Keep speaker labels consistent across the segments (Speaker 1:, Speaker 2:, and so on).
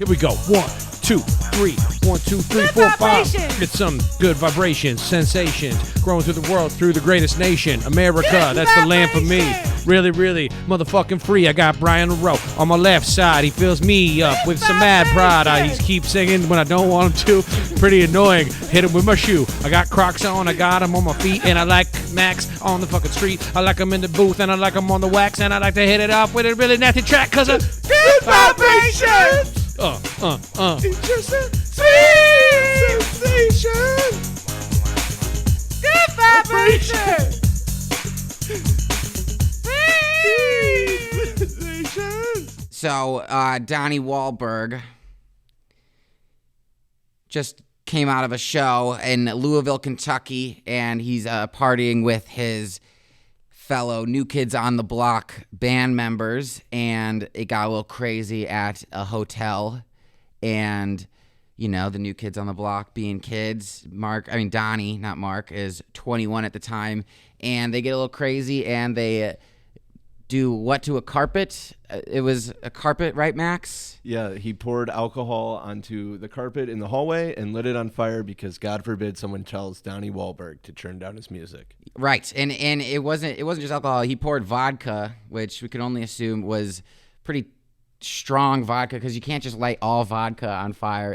Speaker 1: Here we go. 1, 2, 3. 1, 2, 3, 4, 5. Get some good vibrations, sensations, growing through the world, through the greatest nation, America. That's the land for me. Really, really motherfucking free. I got Brian Lirot on my left side. He fills me up with some mad pride. He keeps singing when I don't want him to. Pretty annoying. Hit him with my shoe. I got Crocs on. I got him on my feet. And I like Max on the fucking street. I like him in the booth. And I like him on the wax. And I like to hit it off with a really nasty track because of good vibrations. It's just a sweet sensation. Good vibration.
Speaker 2: So, Donnie Wahlberg just came out of a show in Louisville, Kentucky, and he's partying with his fellow New Kids on the Block band members, and it got a little crazy at a hotel. And, you know, the New Kids on the Block being kids, Donnie, not Mark, is 21 at the time, and they get a little crazy, and they do what to a carpet? It was a carpet, right, Max?
Speaker 3: Yeah, he poured alcohol onto the carpet in the hallway and lit it on fire because, God forbid, someone tells Donnie Wahlberg to turn down his music.
Speaker 2: Right, and it wasn't just alcohol. He poured vodka, which we can only assume was pretty strong vodka because you can't just light all vodka on fire.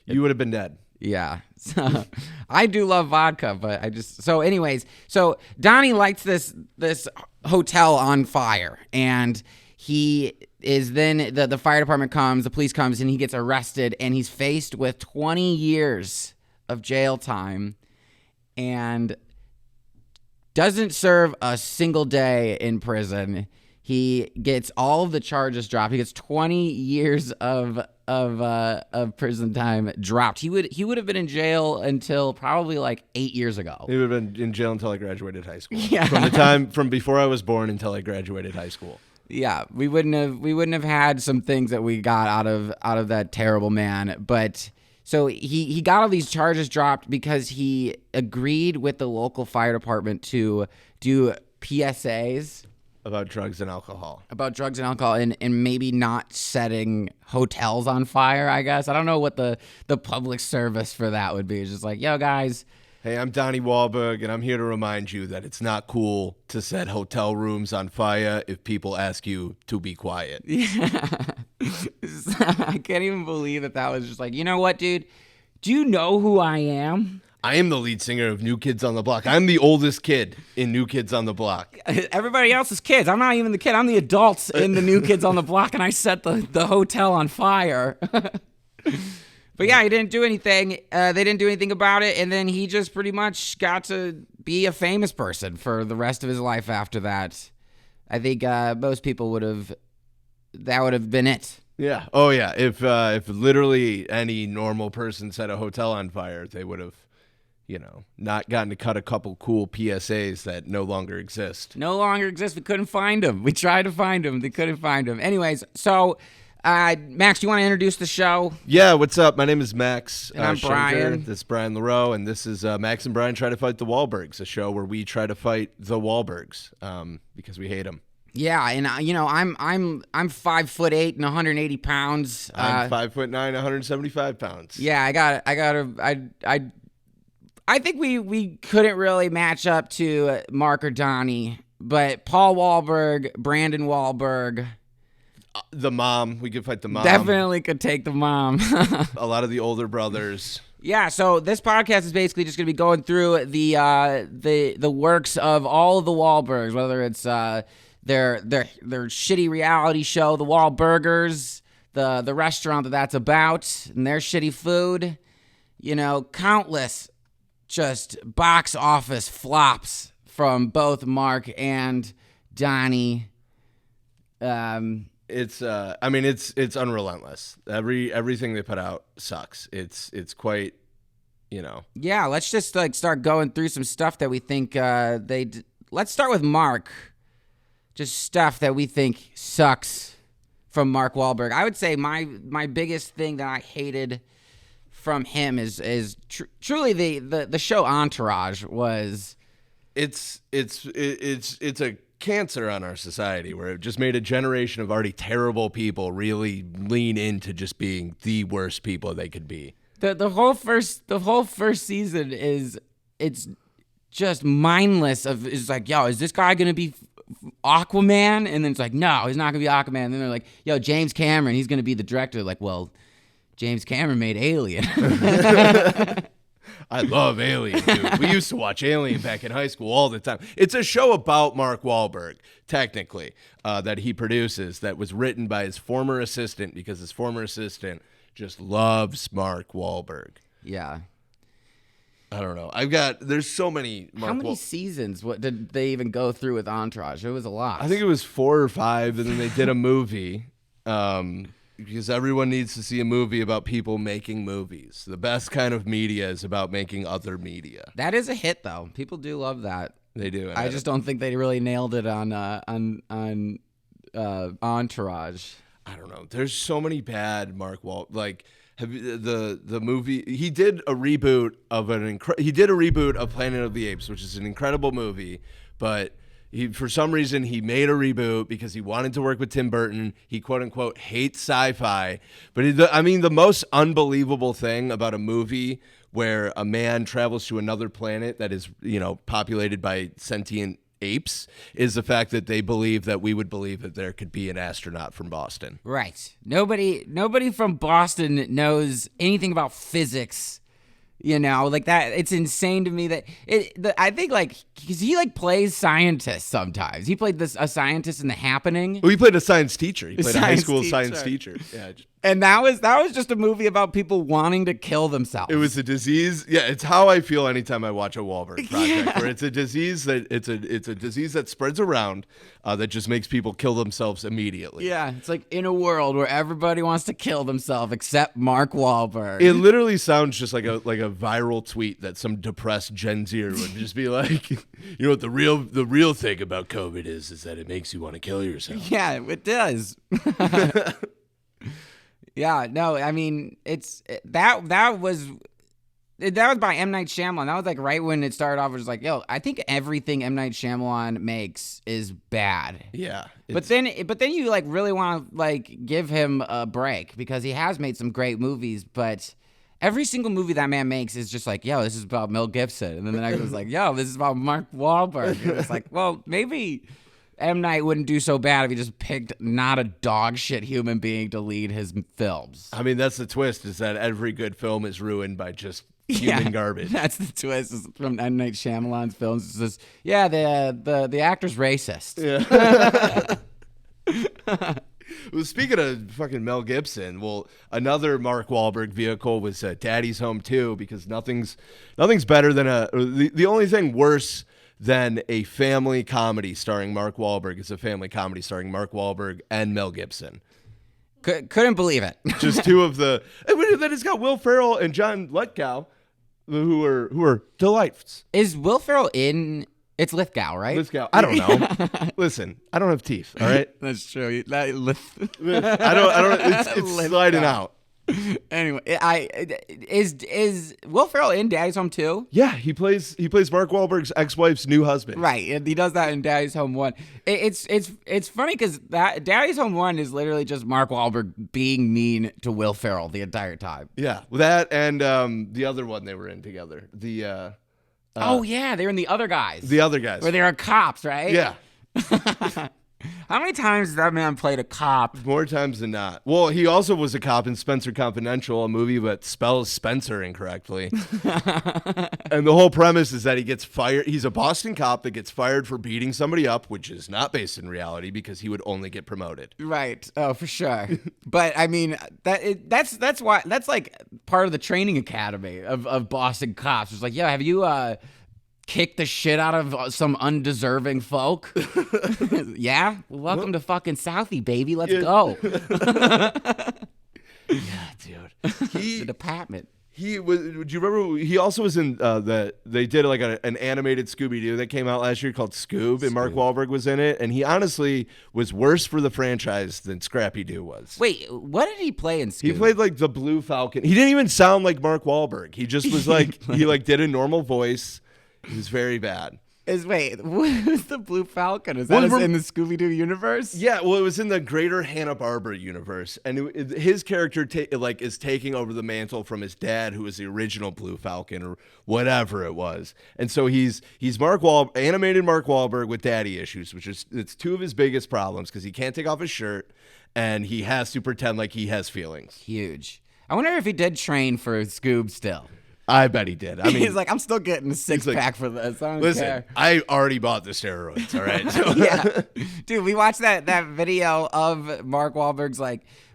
Speaker 3: You would have been dead.
Speaker 2: Yeah. So, I do love vodka, but so Donnie lights this hotel on fire, and he is then the fire department comes, the police comes, and he gets arrested, and he's faced with 20 years of jail time and doesn't serve a single day in prison. He gets all of the charges dropped. He gets 20 years of prison time dropped. He would have been in jail until probably like 8 years ago.
Speaker 3: He would have been in jail until I graduated high school.
Speaker 2: Yeah.
Speaker 3: From before I was born until I graduated high school.
Speaker 2: Yeah, we wouldn't have had some things that we got out of that terrible man. But so he got all these charges dropped because he agreed with the local fire department to do PSAs
Speaker 3: about drugs and alcohol.
Speaker 2: And maybe not setting hotels on fire, I guess. I don't know what the public service for that would be. It's just like, yo, guys.
Speaker 3: Hey, I'm Donnie Wahlberg, and I'm here to remind you that it's not cool to set hotel rooms on fire if people ask you to be quiet.
Speaker 2: Yeah. I can't even believe that was just like, you know what, dude? Do you know who I am?
Speaker 3: I am the lead singer of New Kids on the Block. I'm the oldest kid in New Kids on the Block.
Speaker 2: Everybody else is kids. I'm not even the kid. I'm the adults in the New Kids on the Block, and I set the hotel on fire. But yeah, he didn't do anything. They didn't do anything about it, and then he just pretty much got to be a famous person for the rest of his life after that. I think most people that would have been it.
Speaker 3: Yeah. Oh, yeah. If literally any normal person set a hotel on fire, they would have, not gotten to cut a couple cool PSAs that no longer exist.
Speaker 2: We couldn't find them. We tried to find them. They couldn't find them. Anyways, so, Max, do you want to introduce the show?
Speaker 3: Yeah, what's up? My name is Max.
Speaker 2: And I'm
Speaker 3: Shanker.
Speaker 2: Brian.
Speaker 3: This is Brian Lirot, and this is Max and Brian Try to Fight the Wahlbergs, a show where we try to fight the Wahlbergs because we hate them.
Speaker 2: Yeah, and I'm 5'8" and 180 pounds.
Speaker 3: I'm 5'9", 175 pounds.
Speaker 2: Yeah, I think we couldn't really match up to Mark or Donnie, but Paul Wahlberg, Brandon Wahlberg,
Speaker 3: the mom, we could fight the mom.
Speaker 2: Definitely could take the mom.
Speaker 3: A lot of the older brothers.
Speaker 2: Yeah, so this podcast is basically just going to be going through the works of all of the Wahlbergs, whether it's their shitty reality show, the Wahlburgers, the restaurant that's about, and their shitty food, countless just box office flops from both Mark and Donnie.
Speaker 3: It's unrelentless. Everything they put out sucks. It's quite,
Speaker 2: Yeah, let's just start going through some stuff that we think let's start with Mark. Just stuff that we think sucks from Mark Wahlberg. I would say my biggest thing that I hated from him is truly the show Entourage was.
Speaker 3: It's a cancer on our society, where it just made a generation of already terrible people really lean into just being the worst people they could be.
Speaker 2: The whole first season is it's just mindless. It's like, yo, is this guy gonna be Aquaman? And then it's like, no, he's not gonna be Aquaman. And then they're like, yo, James Cameron, he's gonna be the director. Like, well, James Cameron made Alien.
Speaker 3: I love Alien, dude. We used to watch Alien back in high school all the time. It's a show about Mark Wahlberg, technically, that he produces, that was written by his former assistant, because his former assistant just loves Mark Wahlberg.
Speaker 2: Yeah.
Speaker 3: I don't know. There's so many.
Speaker 2: How many seasons? What did they even go through with Entourage? It was a lot.
Speaker 3: I think it was 4 or 5, and then they did a movie. Because everyone needs to see a movie about people making movies. The best kind of media is about making other media.
Speaker 2: That is a hit, though. People do love that.
Speaker 3: They do.
Speaker 2: I just don't think they really nailed it on Entourage.
Speaker 3: I don't know. There's so many bad Mark Wahlberg. Like, the movie, he did a reboot of Planet of the Apes, which is an incredible movie, but for some reason he made a reboot because he wanted to work with Tim Burton. He quote unquote hates sci-fi, but the most unbelievable thing about a movie where a man travels to another planet that is, populated by sentient apes is the fact that they believe that we would believe that there could be an astronaut from Boston.
Speaker 2: Right. Nobody from Boston knows anything about physics. Like that. It's insane to me that I think because he plays scientists sometimes. He played a scientist in The Happening.
Speaker 3: Well, he played a science teacher. He played a high school science teacher. Yeah.
Speaker 2: And that was just a movie about people wanting to kill themselves.
Speaker 3: It was a disease. Yeah, it's how I feel anytime I watch a Wahlberg project, where it's a disease that spreads around, that just makes people kill themselves immediately.
Speaker 2: Yeah, it's like in a world where everybody wants to kill themselves except Mark Wahlberg.
Speaker 3: It literally sounds just like a viral tweet that some depressed Gen Zer would just be like, what the real thing about COVID is that it makes you want to kill yourself.
Speaker 2: Yeah, it does. Yeah, no, I mean, that was by M. Night Shyamalan. That was right when it started off. It was like, yo, I think everything M. Night Shyamalan makes is bad.
Speaker 3: Yeah.
Speaker 2: But then you really want to give him a break, because he has made some great movies, but every single movie that man makes is just like, yo, this is about Mel Gibson. And then the next one's like, yo, this is about Mark Wahlberg. And it's like, well, maybe M. Night wouldn't do so bad if he just picked not a dog shit human being to lead his films.
Speaker 3: I mean, that's the twist, is that every good film is ruined by just human garbage.
Speaker 2: That's the twist from M. Night Shyamalan's films. It's just, the actor's racist.
Speaker 3: Yeah. Well, speaking of fucking Mel Gibson, another Mark Wahlberg vehicle was Daddy's Home 2, because nothing's better than the only thing worse than a family comedy starring Mark Wahlberg is a family comedy starring Mark Wahlberg and Mel Gibson.
Speaker 2: Couldn't believe it.
Speaker 3: Just two of the. Then it's got Will Ferrell and John Lithgow, who are delights.
Speaker 2: Is Will Ferrell in? It's Lithgow, right?
Speaker 3: Lithgow. I don't know. Listen, I don't have teeth. All right.
Speaker 2: That's true.
Speaker 3: I don't. It's sliding out.
Speaker 2: Anyway, is Will Ferrell in Daddy's Home 2?
Speaker 3: Yeah, he plays Mark Wahlberg's ex-wife's new husband.
Speaker 2: Right, and he does that in Daddy's Home 1. It's funny because that Daddy's Home 1 is literally just Mark Wahlberg being mean to Will Ferrell the entire time.
Speaker 3: Yeah, that and the other one they were in together. The
Speaker 2: oh yeah, they're in The Other Guys.
Speaker 3: The Other Guys,
Speaker 2: where they're cops, right?
Speaker 3: Yeah.
Speaker 2: How many times has that man played a cop?
Speaker 3: More times than not. Well, he also was a cop in Spencer Confidential, a movie that spells Spencer incorrectly. And the whole premise is that he gets fired. He's a Boston cop that gets fired for beating somebody up, which is not based in reality because he would only get promoted.
Speaker 2: Right. Oh, for sure. But I mean, that's why that's part of the training academy of Boston cops. It's like, yeah, have you kick the shit out of some undeserving folk? Yeah? Well, welcome to fucking Southie, baby. Let's go.
Speaker 3: Yeah, dude.
Speaker 2: The department.
Speaker 3: He was. Do you remember? He also was in they did an animated Scooby-Doo that came out last year called Scoob, and Mark Wahlberg was in it. And he honestly was worse for the franchise than Scrappy-Doo was.
Speaker 2: Wait, what did he play in Scoob?
Speaker 3: He played the Blue Falcon. He didn't even sound like Mark Wahlberg. He just was he did a normal voice. He was very bad.
Speaker 2: Who's the Blue Falcon? Is that in the Scooby-Doo universe?
Speaker 3: Yeah, well, it was in the greater Hanna-Barbera universe, and his character is taking over the mantle from his dad, who was the original Blue Falcon or whatever it was. And so he's animated Mark Wahlberg with daddy issues, it's two of his biggest problems because he can't take off his shirt and he has to pretend like he has feelings.
Speaker 2: Huge. I wonder if he did train for Scoob still.
Speaker 3: I bet he did. I mean,
Speaker 2: he's like, I'm still getting a six-pack for this. I don't care.
Speaker 3: I already bought the steroids, all right? So.
Speaker 2: Yeah. Dude, we watched that video of Mark Wahlberg's,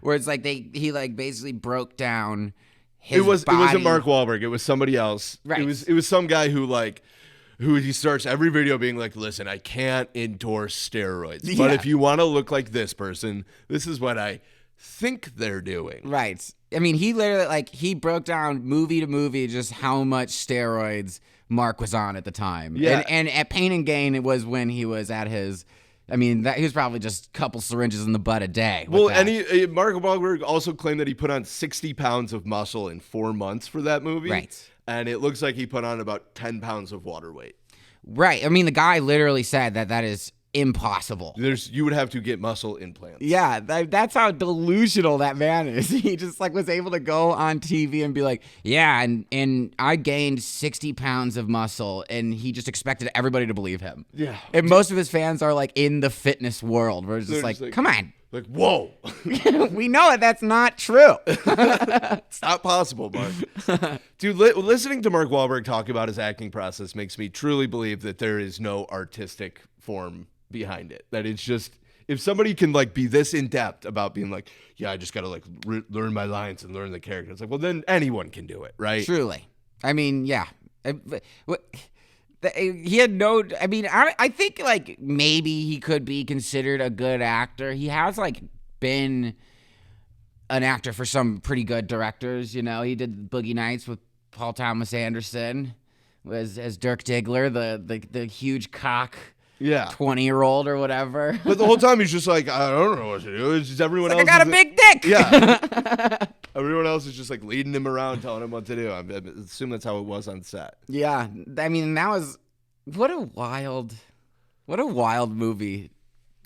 Speaker 2: where it's he basically broke down his body.
Speaker 3: It wasn't Mark Wahlberg. It was somebody else.
Speaker 2: Right.
Speaker 3: It was some guy who he starts every video being like, listen, I can't endorse steroids.
Speaker 2: Yeah.
Speaker 3: But if you want to look like this person, this is what I think they're doing.
Speaker 2: Right. I mean, he literally, he broke down movie to movie just how much steroids Mark was on at the time.
Speaker 3: Yeah.
Speaker 2: And at Pain and Gain, it was when he was at his, he was probably just a couple syringes in the butt a day.
Speaker 3: Well, and Mark Wahlberg also claimed that he put on 60 pounds of muscle in 4 months for that movie.
Speaker 2: Right.
Speaker 3: And it looks like he put on about 10 pounds of water weight.
Speaker 2: Right. I mean, the guy literally said that is impossible.
Speaker 3: You would have to get muscle implants.
Speaker 2: Yeah, that's how delusional that man is. He just was able to go on TV and be like, yeah, and I gained 60 pounds of muscle, and he just expected everybody to believe him.
Speaker 3: Yeah.
Speaker 2: And most of his fans are in the fitness world, where it's just come on.
Speaker 3: Whoa.
Speaker 2: We know that's not true.
Speaker 3: It's not possible, Mark. Dude, listening to Mark Wahlberg talk about his acting process makes me truly believe that there is no artistic form behind it. That it's just, if somebody can be this in depth about being yeah, I just got to learn my lines and learn the character. It's well, then anyone can do it, right?
Speaker 2: Truly. I mean, yeah. He had no, I think maybe he could be considered a good actor. He has been an actor for some pretty good directors. He did Boogie Nights with Paul Thomas Anderson as Dirk Diggler, the huge cock.
Speaker 3: Yeah,
Speaker 2: 20-year-old or whatever.
Speaker 3: But the whole time he's just I don't know what to do. It's just everyone else.
Speaker 2: I got a big dick.
Speaker 3: Yeah. Everyone else is just leading him around, telling him what to do. I assume that's how it was on set.
Speaker 2: Yeah, that was what a wild movie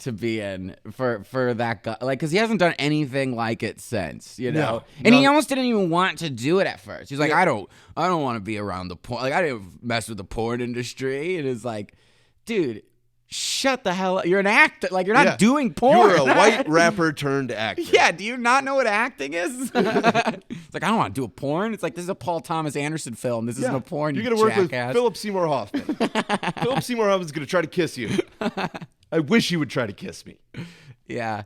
Speaker 2: to be in for that guy. Because he hasn't done anything like it since,
Speaker 3: No,
Speaker 2: and he almost didn't even want to do it at first. He's I don't want to be around the porn. I didn't mess with the porn industry. And it's dude. Shut the hell up. You're an actor. You're not doing porn.
Speaker 3: You're a white rapper turned actor.
Speaker 2: Yeah, do you not know what acting is? It's I don't want to do a porn. It's this is a Paul Thomas Anderson film. This isn't a porn,
Speaker 3: You're going to work
Speaker 2: jackass.
Speaker 3: with Philip Seymour Hoffman. Philip Seymour Hoffman's going to try to kiss you. I wish he would try to kiss me.
Speaker 2: Yeah.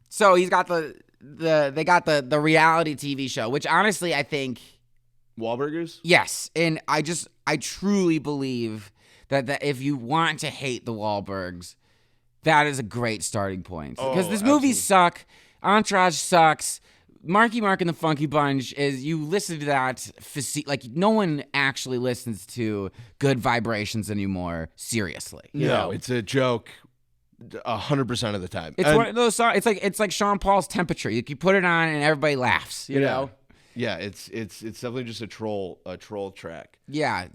Speaker 2: So he's got they got the reality TV show, which honestly I think...
Speaker 3: Wahlburgers?
Speaker 2: Yes. And I truly believe... That if you want to hate the Wahlbergs, that is a great starting point. Because this movie suck, Entourage sucks, Marky Mark and the Funky Bunch is, you listen to that, no one actually listens to Good Vibrations anymore, seriously. You know?
Speaker 3: It's a joke 100% of the time.
Speaker 2: It's one of those songs, it's like Sean Paul's Temperature. You put it on and everybody laughs, you know?
Speaker 3: Yeah, it's definitely just a troll track.
Speaker 2: Yeah.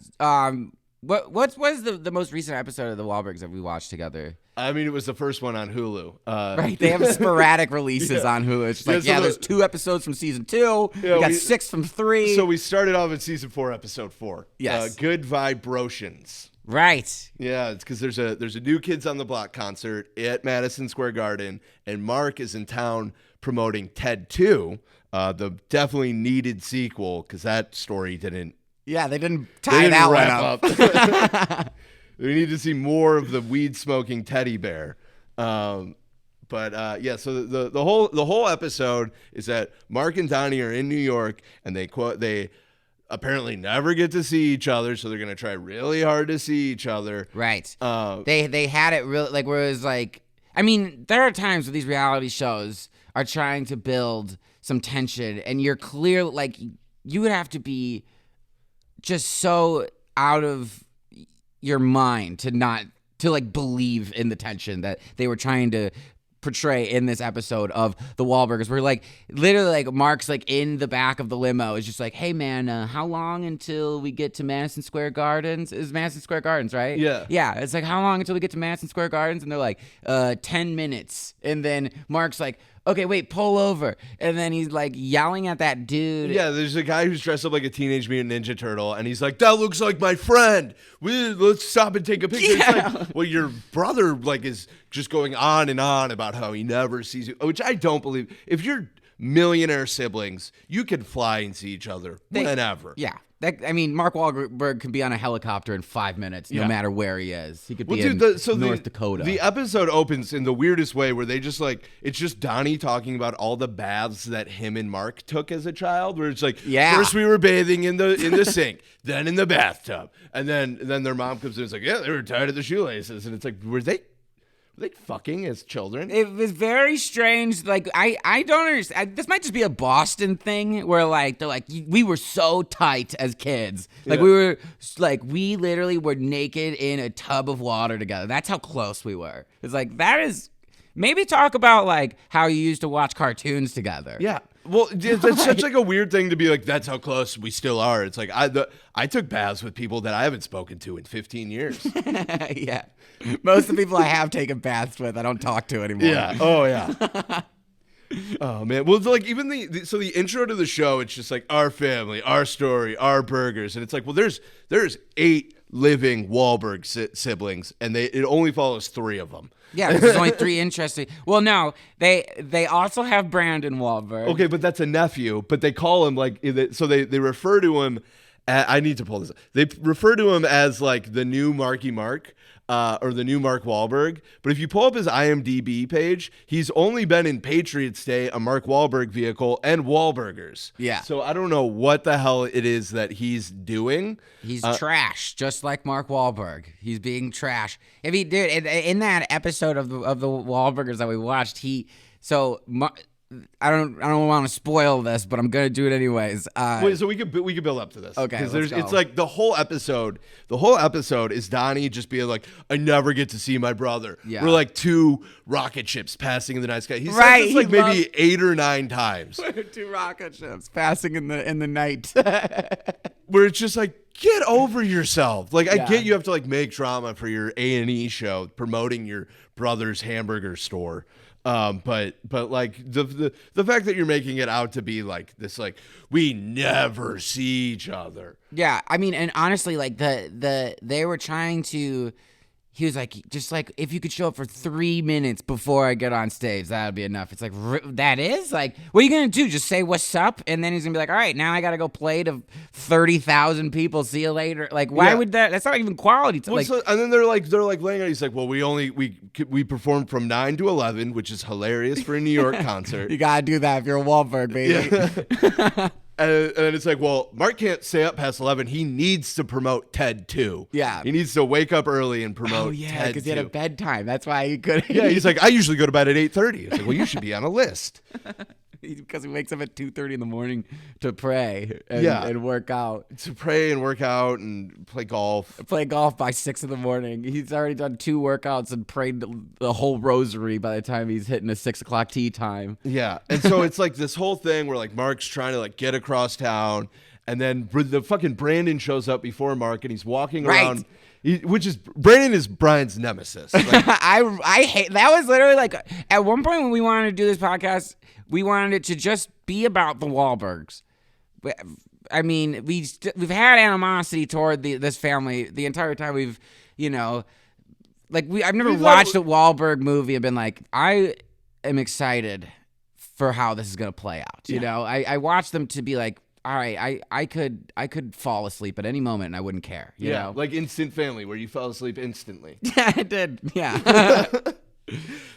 Speaker 2: What was the most recent episode of the Wahlbergs that we watched together?
Speaker 3: It was the first one on Hulu.
Speaker 2: Right, they have sporadic releases on Hulu. It's there's 2 episodes from season 2. We got 6 from 3.
Speaker 3: So we started off in season 4, episode 4.
Speaker 2: Yes,
Speaker 3: Good Vibrations.
Speaker 2: Right.
Speaker 3: Yeah, it's because there's a New Kids on the Block concert at Madison Square Garden, and Mark is in town promoting Ted 2, the definitely needed sequel because that story didn't.
Speaker 2: Yeah, they didn't tie that one up.
Speaker 3: We need to see more of the weed-smoking teddy bear. So the whole episode is that Mark and Donnie are in New York, and they apparently never get to see each other, so they're gonna try really hard to see each other.
Speaker 2: Right. They had it really where it was there are times where these reality shows are trying to build some tension, and you're clear you would have to be just so out of your mind to believe in the tension that they were trying to portray in this episode of the Wahlbergs, where like literally like Mark's like in the back of the limo is just like, hey man, how long until we get to Madison Square Gardens? Is Madison Square Gardens, right?
Speaker 3: Yeah.
Speaker 2: It's like, how long until we get to Madison Square Gardens? And they're like 10 minutes, and then Mark's like, okay, wait, pull over. And then he's like yelling at that dude.
Speaker 3: Yeah, there's a guy who's dressed up like a Teenage Mutant Ninja Turtle, and he's like, that looks like my friend. Let's stop and take a picture.
Speaker 2: Yeah.
Speaker 3: It's like, well, your brother like is just going on and on about how he never sees you, which I don't believe. If you're millionaire siblings, you can fly and see each other whenever.
Speaker 2: Yeah. Mark Wahlberg can be on a helicopter in 5 minutes, no matter where he is. He could be in North Dakota.
Speaker 3: The episode opens in the weirdest way, where they just like, it's just Donnie talking about all the baths that him and Mark took as a child. Where it's like, first we were bathing in the sink, then in the bathtub, and then their mom comes in and is like, yeah, they were tied at the shoelaces, and it's like, were they fucking as children?
Speaker 2: It was very strange. Like, I don't understand. This might just be a Boston thing where, like, they're like, we were so tight as kids. Like, we literally were naked in a tub of water together. That's how close we were. It's like, that is, maybe talk about, like, how you used to watch cartoons together.
Speaker 3: Yeah. Well, it's such like a weird thing to be like, that's how close we still are. It's like, I took baths with people that I haven't spoken to in 15 years.
Speaker 2: Yeah. Most of the people I have taken baths with, I don't talk to anymore.
Speaker 3: Yeah. Oh, yeah. Oh, man. Well, like, even the intro to the show, it's just like, our family, our story, our burgers. And it's like, well, there's 8 living Wahlberg siblings, and it only follows 3 of them.
Speaker 2: Yeah, there's only 3 interesting. Well, no, they also have Brandon Wahlberg.
Speaker 3: Okay, but that's a nephew, but they call him like, so they refer to him, I need to pull this up. They refer to him as like the new Marky Mark. Or the new Mark Wahlberg. But if you pull up his IMDb page, he's only been in Patriots Day, a Mark Wahlberg vehicle, and Wahlburgers.
Speaker 2: Yeah.
Speaker 3: So I don't know what the hell it is that he's doing.
Speaker 2: He's trash, just like Mark Wahlberg. He's being trash. If he did in that episode of the Wahlburgers that we watched, I don't want to spoil this, but I'm gonna do it anyways.
Speaker 3: Wait, so we could build up to this.
Speaker 2: Okay,
Speaker 3: because it's like the whole episode is Donnie just being like, I never get to see my brother.
Speaker 2: Yeah.
Speaker 3: We're like 2 rocket ships passing in the night sky. He says
Speaker 2: Right,
Speaker 3: this like maybe 8 or 9 times.
Speaker 2: 2 rocket ships passing in the night.
Speaker 3: Where it's just like, get over yourself. Like, I
Speaker 2: Yeah.
Speaker 3: get you have to like make drama for your A&E show promoting your brother's hamburger store. But like the fact that you're making it out to be like this, like, we never see each other.
Speaker 2: Yeah, I mean, and honestly, like they were trying to. He was like, just like, if you could show up for 3 minutes before I get on stage, that'd be enough. It's like, that is? Like, what are you going to do? Just say what's up? And then he's going to be like, all right, now I got to go play to 30,000 people. See you later. Like, why would that? That's not even quality.
Speaker 3: Well,
Speaker 2: like,
Speaker 3: and then they're like laying out. He's like, well, we performed from 9 to 11, which is hilarious for a New York concert.
Speaker 2: you got to do that if you're a Wahlberg, baby.
Speaker 3: Yeah. And it's like, well, Mark can't stay up past 11. He needs to promote TED 2.
Speaker 2: Yeah.
Speaker 3: He needs to wake up early and promote
Speaker 2: yeah,
Speaker 3: TED 2.
Speaker 2: because he had a bedtime. That's why he couldn't.
Speaker 3: Yeah, he's like, I usually go to bed at 8:30. It's like, well, you should be on a list.
Speaker 2: Because he wakes up at 2:30 in the morning to pray and work out.
Speaker 3: To pray and work out and play golf.
Speaker 2: Play golf by 6 in the morning. He's already done 2 workouts and prayed the whole rosary by the time he's hitting a 6 o'clock tea time.
Speaker 3: Yeah. And so it's like this whole thing where like Mark's trying to like get across town, and then the fucking Brandon shows up before Mark, and he's walking around. Brandon is Brian's nemesis. Like,
Speaker 2: I hate that. Was literally like at one point when we wanted to do this podcast, we wanted it to just be about the Wahlbergs. I mean, we've had animosity toward this family the entire time. I've never watched a Wahlberg movie and been like, I am excited for how this is gonna play out. You know, I watched them to be like, all right, I could fall asleep at any moment and I wouldn't care. You know?
Speaker 3: Like Instant Family, where you fell asleep instantly.
Speaker 2: Yeah, I did. Yeah.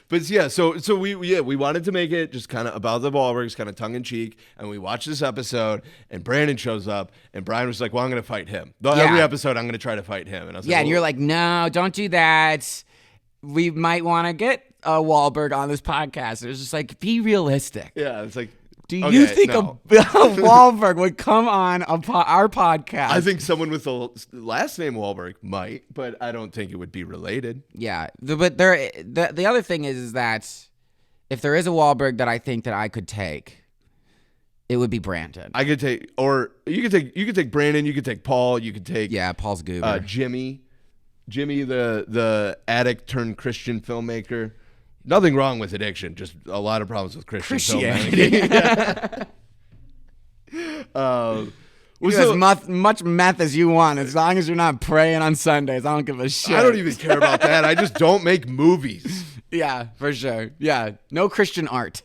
Speaker 3: But yeah, so we wanted to make it just kind of about the Wahlbergs, kind of tongue in cheek, and we watched this episode, and Brandon shows up, and Brian was like, "Well, I'm going to fight him. Every episode, I'm going to try to fight him." And I was like,
Speaker 2: and you're like, "No, don't do that. We might want to get a Wahlberg on this podcast." It was just like, be realistic.
Speaker 3: Yeah, it's like,
Speaker 2: do you think a Wahlberg would come on our podcast?
Speaker 3: I think someone with the last name Wahlberg might, but I don't think it would be related.
Speaker 2: Yeah, but the other thing is that if there is a Wahlberg that I think that I could take, it would be Brandon.
Speaker 3: I could take, or you could take Brandon. You could take Paul. You could take
Speaker 2: Paul's goober.
Speaker 3: Jimmy, the addict turned Christian filmmaker. Nothing wrong with addiction, just a lot of problems with Christianity.
Speaker 2: You do as much meth as you want, as long as you're not praying on Sundays. I don't give a shit.
Speaker 3: I don't even care about that. I just don't make movies.
Speaker 2: Yeah, for sure. Yeah, no Christian art.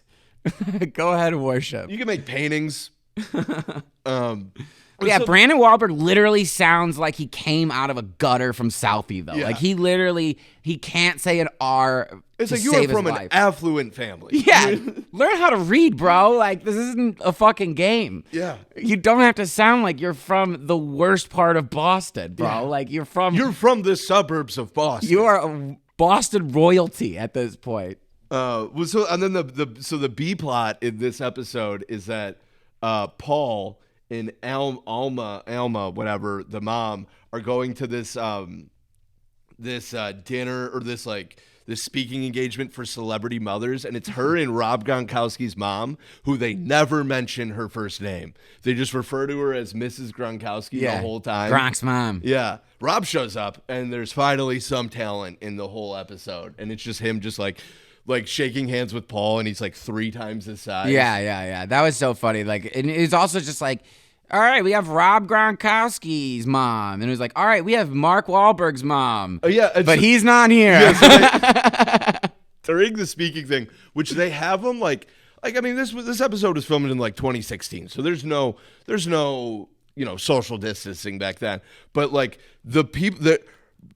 Speaker 2: Go ahead and worship.
Speaker 3: You can make paintings.
Speaker 2: Brandon Wahlberg literally sounds like he came out of a gutter from Southie, though.
Speaker 3: Yeah.
Speaker 2: Like, he can't say an R.
Speaker 3: It's
Speaker 2: to
Speaker 3: like you
Speaker 2: save
Speaker 3: are from
Speaker 2: his
Speaker 3: an
Speaker 2: life.
Speaker 3: affluent family.
Speaker 2: Yeah, learn how to read, bro. Like, this isn't a fucking game.
Speaker 3: Yeah.
Speaker 2: You don't have to sound like you're from the worst part of Boston, bro.
Speaker 3: Yeah.
Speaker 2: Like, you're from
Speaker 3: the suburbs of Boston.
Speaker 2: You are a Boston royalty at this point.
Speaker 3: And then the B plot in this episode is that Paul and Alma, whatever, the mom, are going to this dinner or this speaking engagement for celebrity mothers, and it's her and Rob Gronkowski's mom, who they never mention her first name. They just refer to her as Mrs. Gronkowski the whole time.
Speaker 2: Gronk's mom.
Speaker 3: Yeah. Rob shows up, and there's finally some talent in the whole episode, and it's just him just like shaking hands with Paul, and he's like 3 times his size.
Speaker 2: Yeah. That was so funny. Like, and it's also just like, all right, we have Rob Gronkowski's mom, and it was like, all right, we have Mark Wahlberg's mom.
Speaker 3: Oh yeah,
Speaker 2: but he's not here.
Speaker 3: Yeah, so during the speaking thing, which they have him like I mean, this episode was filmed in like 2016, so there's no social distancing back then. But like the people that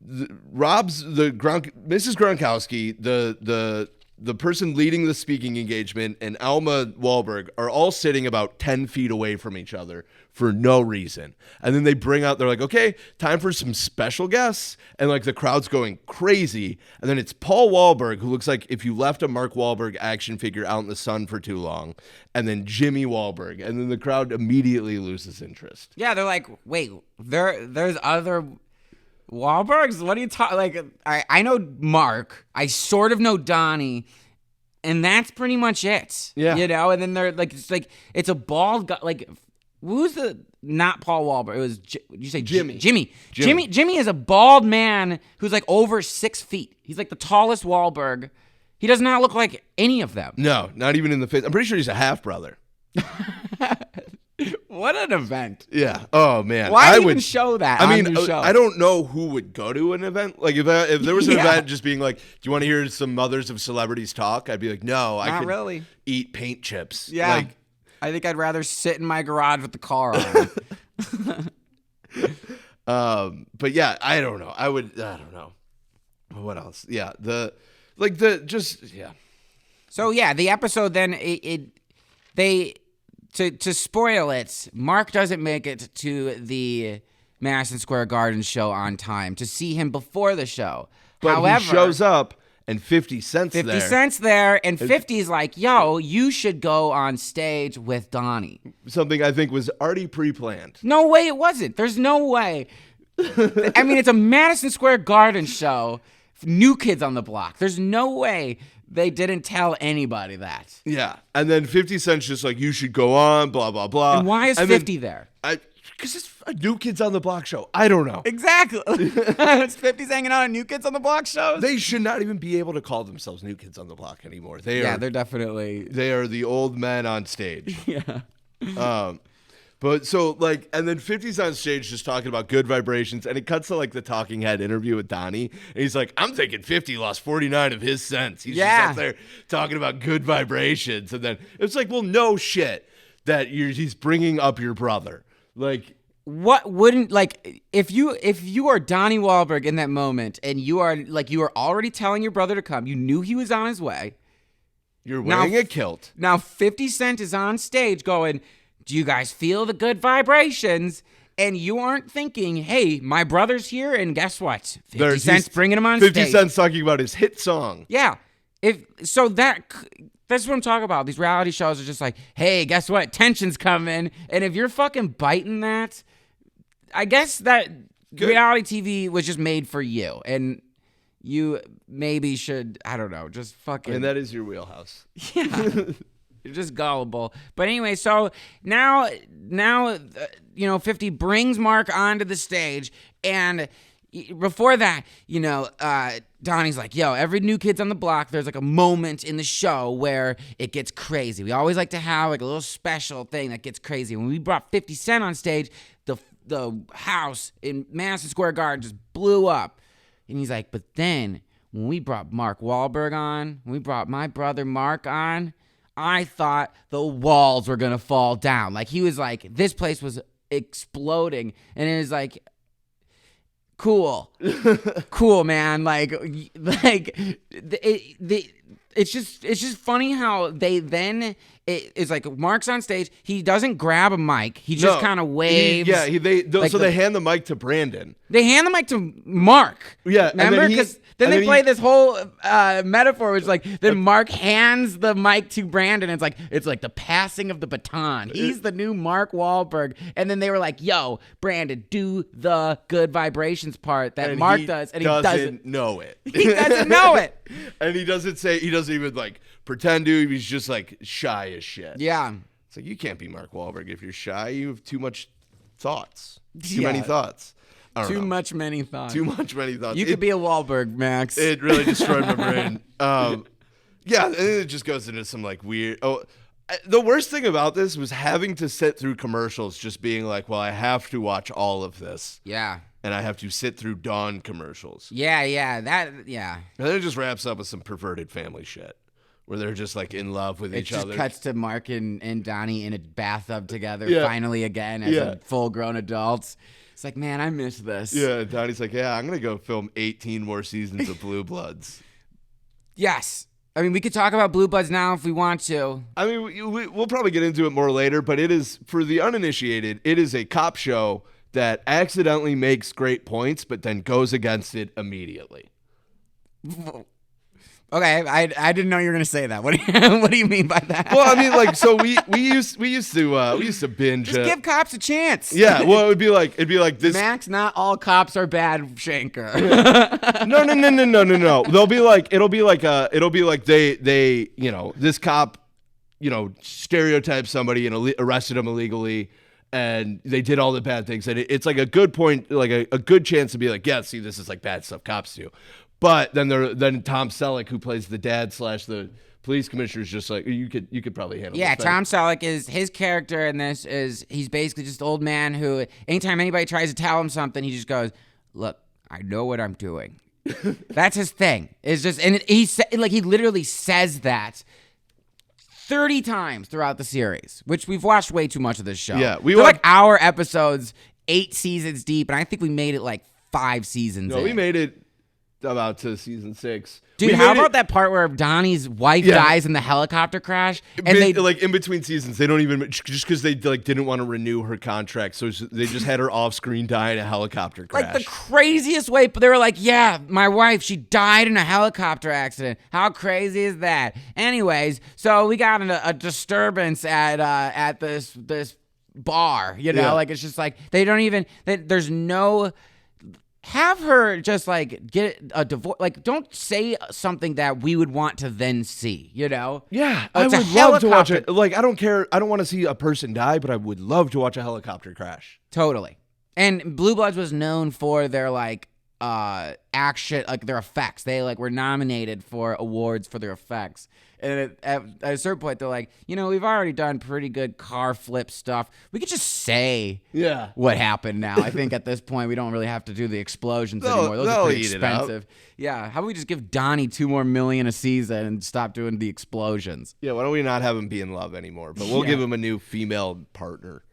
Speaker 3: Mrs. Gronkowski, the person leading the speaking engagement, and Alma Wahlberg are all sitting about 10 feet away from each other for no reason. And then they're like, okay, time for some special guests. And like the crowd's going crazy. And then it's Paul Wahlberg, who looks like if you left a Mark Wahlberg action figure out in the sun for too long. And then Jimmy Wahlberg. And then the crowd immediately loses interest.
Speaker 2: Yeah, they're like, wait, there's other Wahlbergs? What are you talking? Like, I know Mark. I sort of know Donnie, and that's pretty much it.
Speaker 3: Yeah,
Speaker 2: And then they're like, it's a bald guy. Like, who's the not Paul Wahlberg? It was did you say
Speaker 3: Jimmy?
Speaker 2: Jimmy is a bald man who's like over 6 feet. He's like the tallest Wahlberg. He does not look like any of them.
Speaker 3: No, not even in the face. I'm pretty sure he's a half brother.
Speaker 2: What an event.
Speaker 3: Yeah. Oh, man.
Speaker 2: Why even show that on your show?
Speaker 3: I don't know who would go to an event. Like, if there was an event just being like, do you want to hear some mothers of celebrities talk? I'd be like, no, I could
Speaker 2: really
Speaker 3: eat paint chips.
Speaker 2: Yeah.
Speaker 3: Like,
Speaker 2: I think I'd rather sit in my garage with the car on.
Speaker 3: But yeah, I don't know. I don't know. What else? Yeah.
Speaker 2: So yeah, the episode then To spoil it, Mark doesn't make it to the Madison Square Garden show on time to see him before the show.
Speaker 3: But
Speaker 2: however,
Speaker 3: he shows up and 50 Cent's
Speaker 2: 50 Cent's there, and 50's like, yo, you should go on stage with Donnie.
Speaker 3: Something I think was already pre-planned.
Speaker 2: No way it wasn't. There's no way. I mean, it's a Madison Square Garden show. New Kids on the Block. There's no way they didn't tell anybody that.
Speaker 3: Yeah. And then 50 Cent's just like, you should go on, blah, blah, blah.
Speaker 2: And why is 50 there?
Speaker 3: Because it's a New Kids on the Block show. I don't know.
Speaker 2: Exactly. It's 50's hanging out on New Kids on the Block shows.
Speaker 3: They should not even be able to call themselves New Kids on the Block anymore.
Speaker 2: They're definitely.
Speaker 3: They are the old men on stage.
Speaker 2: Yeah.
Speaker 3: But so like, and then 50's on stage just talking about good vibrations, and it cuts to like the talking head interview with Donnie, and he's like, I'm thinking 50 lost 49 of his cents. He's just up there talking about good vibrations, and then it's like, well, no shit that he's bringing up your brother. Like,
Speaker 2: what wouldn't, like, if you are Donnie Wahlberg in that moment, and you are already telling your brother to come, you knew he was on his way.
Speaker 3: You're wearing a kilt.
Speaker 2: Now 50 Cent is on stage going, do you guys feel the good vibrations? And you aren't thinking, hey, my brother's here, and guess what? 50 Cent's bringing him on
Speaker 3: 50
Speaker 2: stage.
Speaker 3: 50 Cent's talking about his hit song.
Speaker 2: Yeah. That's what I'm talking about. These reality shows are just like, hey, guess what? Tension's coming. And if you're fucking biting that, I guess that reality TV was just made for you. And you maybe should, I don't know, just fucking.
Speaker 3: And that is your wheelhouse.
Speaker 2: Yeah. You're just gullible. But anyway, so now, 50 brings Mark onto the stage, and before that, Donnie's like, yo, every New Kids on the Block, there's like a moment in the show where it gets crazy. We always like to have like a little special thing that gets crazy. When we brought 50 Cent on stage, the house in Madison Square Garden just blew up. And he's like, but then when we brought Mark Wahlberg on, when we brought my brother Mark on, I thought the walls were going to fall down. Like, he was like, this place was exploding. And it was like, cool, man. It's just funny how they then, it's like Mark's on stage. He doesn't grab a mic. He just kind of waves.
Speaker 3: They hand the mic to Brandon.
Speaker 2: They hand the mic to Mark.
Speaker 3: Yeah.
Speaker 2: Remember? Because then they play this whole metaphor, which is like, then Mark hands the mic to Brandon. It's like the passing of the baton. He's the new Mark Wahlberg. And then they were like, yo, Brandon, do the good vibrations part that Mark does. And he doesn't
Speaker 3: know it.
Speaker 2: He doesn't know it.
Speaker 3: And he doesn't even like pretend to. He's just like shy as shit.
Speaker 2: Yeah.
Speaker 3: It's like, you can't be Mark Wahlberg if you're shy. You have too much thoughts. Too many thoughts.
Speaker 2: Too much many thoughts. You could be a Wahlberg, Max.
Speaker 3: It really destroyed my brain. And it just goes into some like weird. The worst thing about this was having to sit through commercials, just being like, well, I have to watch all of this.
Speaker 2: Yeah.
Speaker 3: And I have to sit through Dawn commercials.
Speaker 2: Yeah.
Speaker 3: And then it just wraps up with some perverted family shit, where they're just like in love with each other. It just
Speaker 2: cuts to Mark and Donnie in a bathtub together, finally again as full-grown adults. It's like, man, I miss this.
Speaker 3: Yeah, Donnie's like, yeah, I'm going to go film 18 more seasons of Blue Bloods.
Speaker 2: Yes. I mean, we could talk about Blue Bloods now if we want to.
Speaker 3: I mean, we'll probably get into it more later, but it is, for the uninitiated, it is a cop show that accidentally makes great points, but then goes against it immediately.
Speaker 2: Okay, I didn't know you were gonna say that. What do you mean by that?
Speaker 3: Well, I mean, like, so we used to binge.
Speaker 2: Just give cops a chance.
Speaker 3: Yeah, well, it'd be like this.
Speaker 2: Max, not all cops are bad, Shanker.
Speaker 3: No. It'll be like they this cop, stereotyped somebody and arrested him illegally, and they did all the bad things, and it's like a good point, like a good chance to be like, yeah, see, this is like bad stuff cops do. But then Tom Selleck, who plays the dad / the police commissioner, is just like, you could probably handle.
Speaker 2: Yeah,
Speaker 3: this
Speaker 2: Tom Selleck is his character in this he's basically just an old man who anytime anybody tries to tell him something, he just goes, "Look, I know what I'm doing." That's his thing. It's just, and he literally says that 30 times throughout the series, which we've watched way too much of this show.
Speaker 3: Yeah,
Speaker 2: they're like hour episodes, 8 seasons deep, and I think we made it like 5 seasons.
Speaker 3: No, we made it about to season 6.
Speaker 2: Dude, how about that part where Donnie's wife dies in the helicopter crash? And they
Speaker 3: like in between seasons, they don't even, just because they like didn't want to renew her contract, so they just had her off screen die in a helicopter crash.
Speaker 2: Like the craziest way, but they were like, "Yeah, my wife, she died in a helicopter accident. How crazy is that?" Anyways, so we got a disturbance at this bar. Like it's just like they don't even. There's no. Have her just like get a divorce. Like, don't say something that we would want to then see. Yeah,
Speaker 3: I would love to watch it. Like, I don't care. I don't want to see a person die, but I would love to watch a helicopter crash.
Speaker 2: Totally. And Blue Bloods was known for their like action, like their effects. They like were nominated for awards for their effects. And at a certain point, they're like, we've already done pretty good car flip stuff. We could just say what happened now. I think at this point, we don't really have to do the explosions anymore. Those are pretty expensive. Yeah, how about we just give Donnie $2 million a season and stop doing the explosions?
Speaker 3: Yeah, why don't we not have him be in love anymore? But we'll give him a new female partner.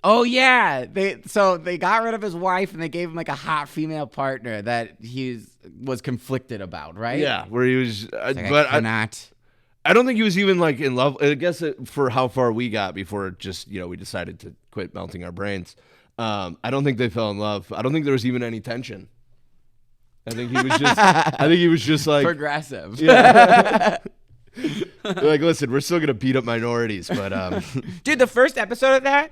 Speaker 2: Oh yeah, they got rid of his wife and they gave him like a hot female partner that he was conflicted about, right?
Speaker 3: Yeah, where he was,
Speaker 2: I
Speaker 3: don't think he was even like in love. I guess for how far we got before just we decided to quit melting our brains. I don't think they fell in love. I don't think there was even any tension. I think he was just like
Speaker 2: progressive.
Speaker 3: Yeah. Like, listen, we're still gonna beat up minorities, but
Speaker 2: dude, the first episode of that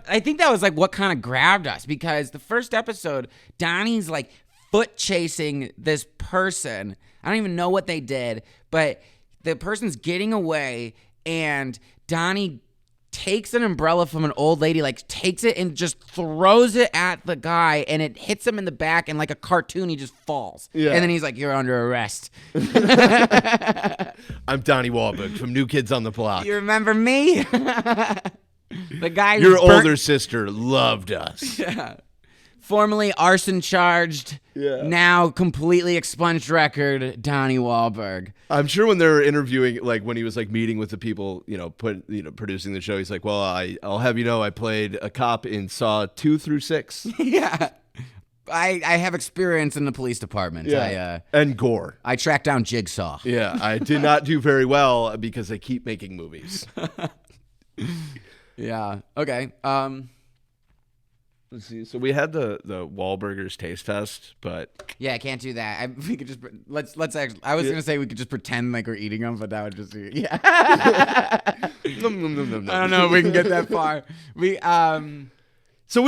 Speaker 2: I think that was like what kind of grabbed us, because the first episode, Donnie's like foot chasing this person. I don't even know what they did, but the person's getting away, and Donnie takes an umbrella from an old lady, like takes it and just throws it at the guy, and it hits him in the back, and like a cartoon, he just falls.
Speaker 3: Yeah.
Speaker 2: And then he's like, "You're under arrest."
Speaker 3: I'm Donnie Wahlberg from New Kids on the Block.
Speaker 2: You remember me? The guy who
Speaker 3: Your
Speaker 2: burnt-
Speaker 3: older sister loved us.
Speaker 2: Yeah. Formerly arson charged, now completely expunged record, Donnie Wahlberg.
Speaker 3: I'm sure when they're interviewing, like when he was like meeting with the people, producing the show, he's like, "Well, I'll have you know, I played a cop in Saw 2 through 6."
Speaker 2: Yeah. I have experience in the police department.
Speaker 3: Yeah. And gore.
Speaker 2: I tracked down Jigsaw.
Speaker 3: Yeah, I did not do very well because they keep making movies.
Speaker 2: Yeah. Okay.
Speaker 3: Let's see. So we had the Wahlburgers taste test, but
Speaker 2: Yeah, I can't do that. We could just let's actually. I was gonna say we could just pretend like we're eating them, but that would just be I don't know if we can get that far.
Speaker 3: So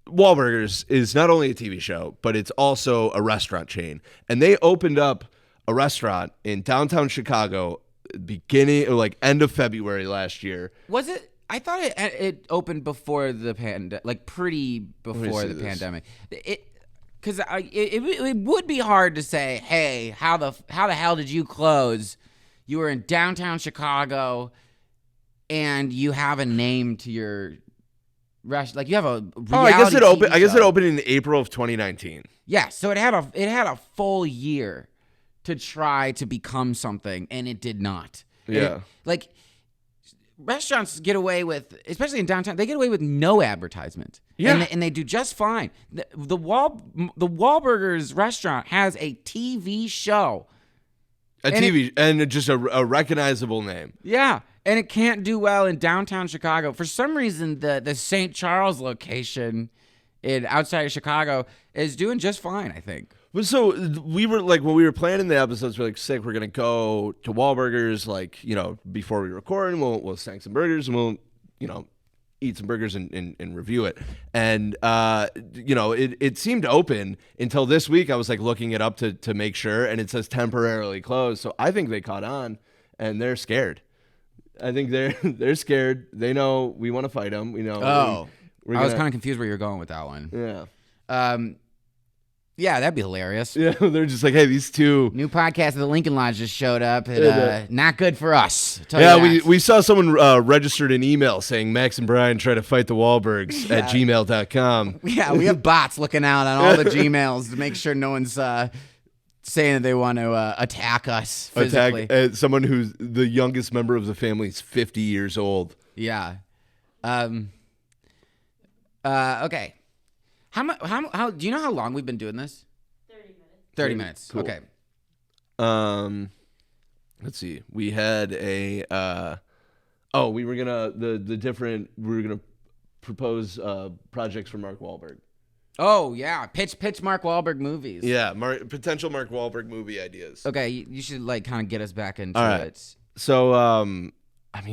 Speaker 3: Wahlburgers is not only a TV show, but it's also a restaurant chain, and they opened up a restaurant in downtown Chicago, beginning or like end of February last year.
Speaker 2: Was it? I thought it opened before the pandemic, like pretty before the pandemic. Because it would be hard to say, hey, how the hell did you close? You were in downtown Chicago, and you have a name to your restaurant. Like you have a reality
Speaker 3: I guess it opened.
Speaker 2: TV
Speaker 3: I guess it
Speaker 2: show.
Speaker 3: opened in April of 2019.
Speaker 2: Yeah, so it had a full year to try to become something, and it did not.
Speaker 3: Yeah.
Speaker 2: Restaurants get away with, especially in downtown, they get away with no advertisement.
Speaker 3: Yeah.
Speaker 2: And they do just fine. The Wahlburgers restaurant has a TV show.
Speaker 3: And just a recognizable name.
Speaker 2: Yeah. And it can't do well in downtown Chicago. For some reason, the St. Charles location outside of Chicago is doing just fine, I think.
Speaker 3: So we were like, when we were planning the episodes, we're like, sick, we're going to go to Wahlburgers, like, before we record, and we'll snack some burgers, and we'll, eat some burgers and review it. And, it seemed open until this week. I was like looking it up to make sure, and it says temporarily closed. So I think they caught on, and they're scared. I think they're scared. They know we want to fight them.
Speaker 2: I was kind of confused where you're going with that one.
Speaker 3: Yeah.
Speaker 2: Yeah, that'd be hilarious.
Speaker 3: Yeah, they're just like, hey, these two.
Speaker 2: New podcast of the Lincoln Lodge just showed up. Not good for us.
Speaker 3: We saw someone registered an email saying Max and Brian try to fight the Wahlbergs at gmail.com.
Speaker 2: Yeah, we have bots looking out on all the Gmails to make sure no one's saying that they want to attack us physically.
Speaker 3: Attack someone who's the youngest member of the family is 50 years old.
Speaker 2: Yeah. Okay. How do you know how long we've been doing this? 30 minutes.
Speaker 3: Cool.
Speaker 2: Okay.
Speaker 3: Let's see. We had we were gonna propose projects for Mark Wahlberg.
Speaker 2: Oh yeah, pitch Mark Wahlberg movies.
Speaker 3: Yeah, potential Mark Wahlberg movie ideas.
Speaker 2: Okay, you should like kind of get us back into it.
Speaker 3: So I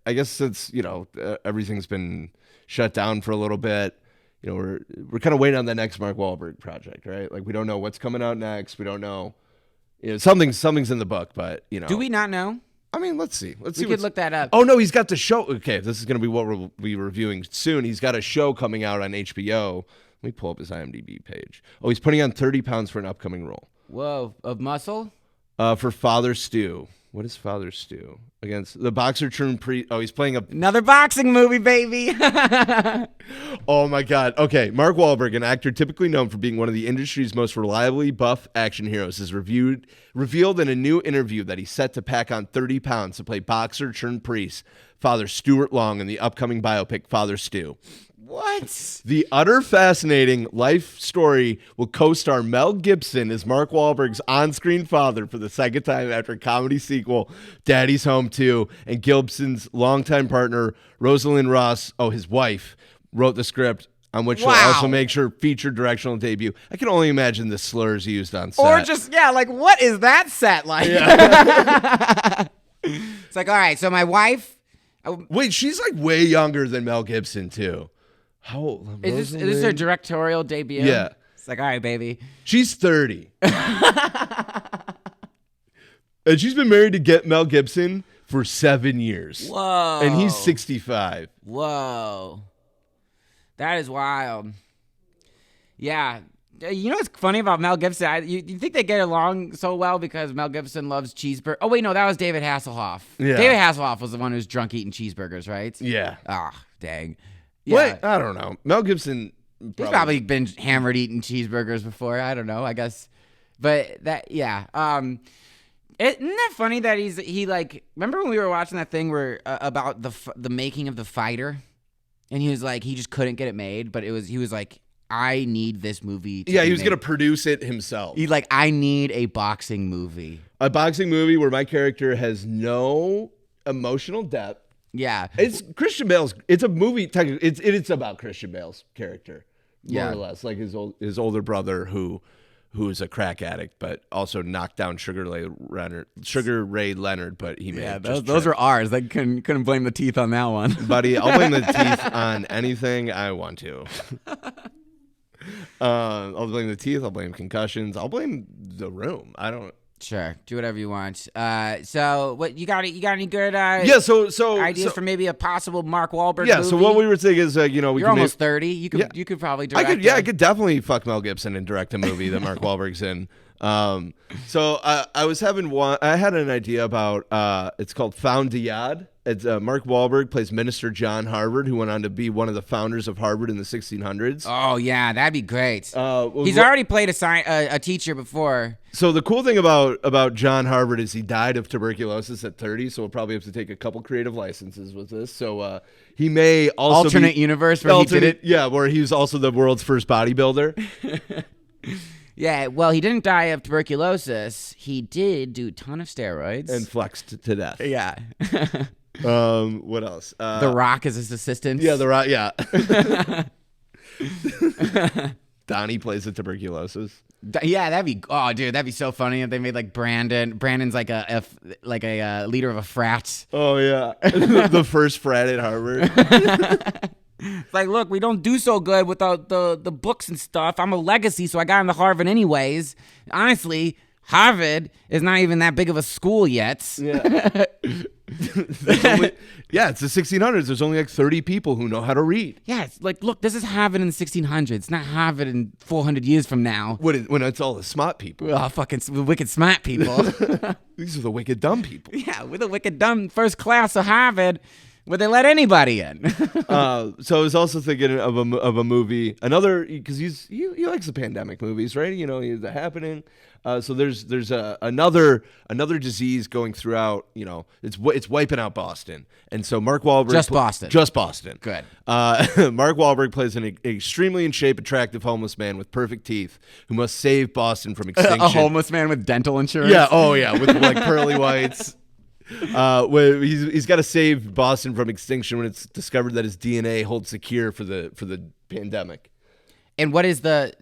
Speaker 3: guess since everything's been shut down for a little bit. We're kind of waiting on the next Mark Wahlberg project, right? Like we don't know what's coming out next. We don't know. Something's in the book, but
Speaker 2: Do we not know?
Speaker 3: I mean, let's see. We
Speaker 2: could look that up.
Speaker 3: Oh no, he's got the show. Okay, this is going to be what we'll be reviewing soon. He's got a show coming out on HBO. Let me pull up his IMDb page. Oh, he's putting on 30 pounds for an upcoming role.
Speaker 2: Whoa, of muscle?
Speaker 3: For Father Stu. What is Father Stu? Against the boxer turned priest. Oh, he's playing
Speaker 2: another boxing movie, baby.
Speaker 3: Oh my God. Okay, Mark Wahlberg, an actor typically known for being one of the industry's most reliably buff action heroes, has revealed in a new interview that he's set to pack on 30 pounds to play boxer turned priest Father Stuart Long in the upcoming biopic Father Stu.
Speaker 2: What?
Speaker 3: The utter fascinating life story will co-star Mel Gibson as Mark Wahlberg's on-screen father for the second time after comedy sequel Daddy's Home 2, and Gibson's longtime partner Rosalind Ross, his wife, wrote the script, on which she'll also make her featured directional debut. I can only imagine the slurs used on set.
Speaker 2: Or just, what is that set like? Yeah. It's like, all right, so my wife...
Speaker 3: Wait, she's like way younger than Mel Gibson, too. How old?
Speaker 2: Is this her directorial debut?
Speaker 3: Yeah.
Speaker 2: It's like, all right, baby.
Speaker 3: She's 30. And she's been married to Mel Gibson for 7 years.
Speaker 2: Whoa.
Speaker 3: And he's 65.
Speaker 2: Whoa. That is wild. Yeah. You know what's funny about Mel Gibson? You think they get along so well because Mel Gibson loves cheeseburgers? Oh, wait, no, that was David Hasselhoff.
Speaker 3: Yeah.
Speaker 2: David Hasselhoff was the one who's drunk eating cheeseburgers, right?
Speaker 3: Yeah.
Speaker 2: Ah, dang. Yeah.
Speaker 3: What? I don't know. Mel Gibson.
Speaker 2: He's probably been hammered eating cheeseburgers before. I don't know, I guess. But yeah. Isn't that funny that he remember when we were watching that thing where about the making of The Fighter? And he was like, he just couldn't get it made, but he was like, I need this movie to
Speaker 3: he was going to produce it himself.
Speaker 2: He's like, I need a boxing movie.
Speaker 3: A boxing movie where my character has no emotional depth.
Speaker 2: Yeah.
Speaker 3: It's Christian Bale's. It's a movie. It's about Christian Bale's character, more or less. Like his older brother who is a crack addict, but also knocked down Sugar Ray Leonard. But he made
Speaker 2: those are ours. They couldn't blame the teeth on that one,
Speaker 3: buddy. I'll blame the teeth on anything I want to. I'll blame the teeth. I'll blame concussions. I'll blame the room. I don't.
Speaker 2: Sure, do whatever you want. So what you got? You got any good?
Speaker 3: So
Speaker 2: ideas for maybe a possible Mark Wahlberg?
Speaker 3: Yeah.
Speaker 2: movie?
Speaker 3: So what we were saying is, you're
Speaker 2: almost 30. You could probably direct.
Speaker 3: I could definitely fuck Mel Gibson and direct a movie that Mark Wahlberg's in. So I had an idea about. It's called Found Yad. It's Mark Wahlberg plays Minister John Harvard, who went on to be one of the founders of Harvard in the 1600s.
Speaker 2: Oh yeah, that'd be great. He's already played a teacher before.
Speaker 3: So the cool thing about John Harvard is he died of tuberculosis at 30, so we'll probably have to take a couple creative licenses with this. So he may also
Speaker 2: alternate universe where he did it.
Speaker 3: Yeah, where he was also the world's first bodybuilder.
Speaker 2: Yeah, well, he didn't die of tuberculosis. He did do a ton of steroids
Speaker 3: and flexed to death.
Speaker 2: Yeah.
Speaker 3: What else?
Speaker 2: The Rock is his assistant.
Speaker 3: Yeah, The Rock. Yeah. Donnie plays the tuberculosis.
Speaker 2: Yeah, that'd be so funny if they made like Brandon. Brandon's like a leader of a frat.
Speaker 3: Oh yeah, the first frat at Harvard.
Speaker 2: It's like, look, we don't do so good without the books and stuff. I'm a legacy, so I got into Harvard anyways. Honestly, Harvard is not even that big of a school yet.
Speaker 3: Yeah. It's the 1600s. There's only like 30 people who know how to read.
Speaker 2: Yeah, it's like, look, this is Harvard in the 1600s. It's not Harvard in 400 years from now.
Speaker 3: When it's all the smart people.
Speaker 2: Oh, fucking wicked smart people.
Speaker 3: These are the wicked dumb people.
Speaker 2: Yeah, we're the wicked dumb first class of Harvard. Would they let anybody in?
Speaker 3: So I was also thinking of a movie, another, because he likes the pandemic movies, right? The happening. So there's another disease going throughout. It's wiping out Boston, and so Mark Wahlberg just Boston.
Speaker 2: Good.
Speaker 3: Mark Wahlberg plays an extremely in shape, attractive homeless man with perfect teeth who must save Boston from extinction.
Speaker 2: A homeless man with dental insurance.
Speaker 3: Yeah. Oh yeah, with like pearly whites. Where he's got to save Boston from extinction when it's discovered that his DNA holds the cure for the pandemic.
Speaker 2: And what is the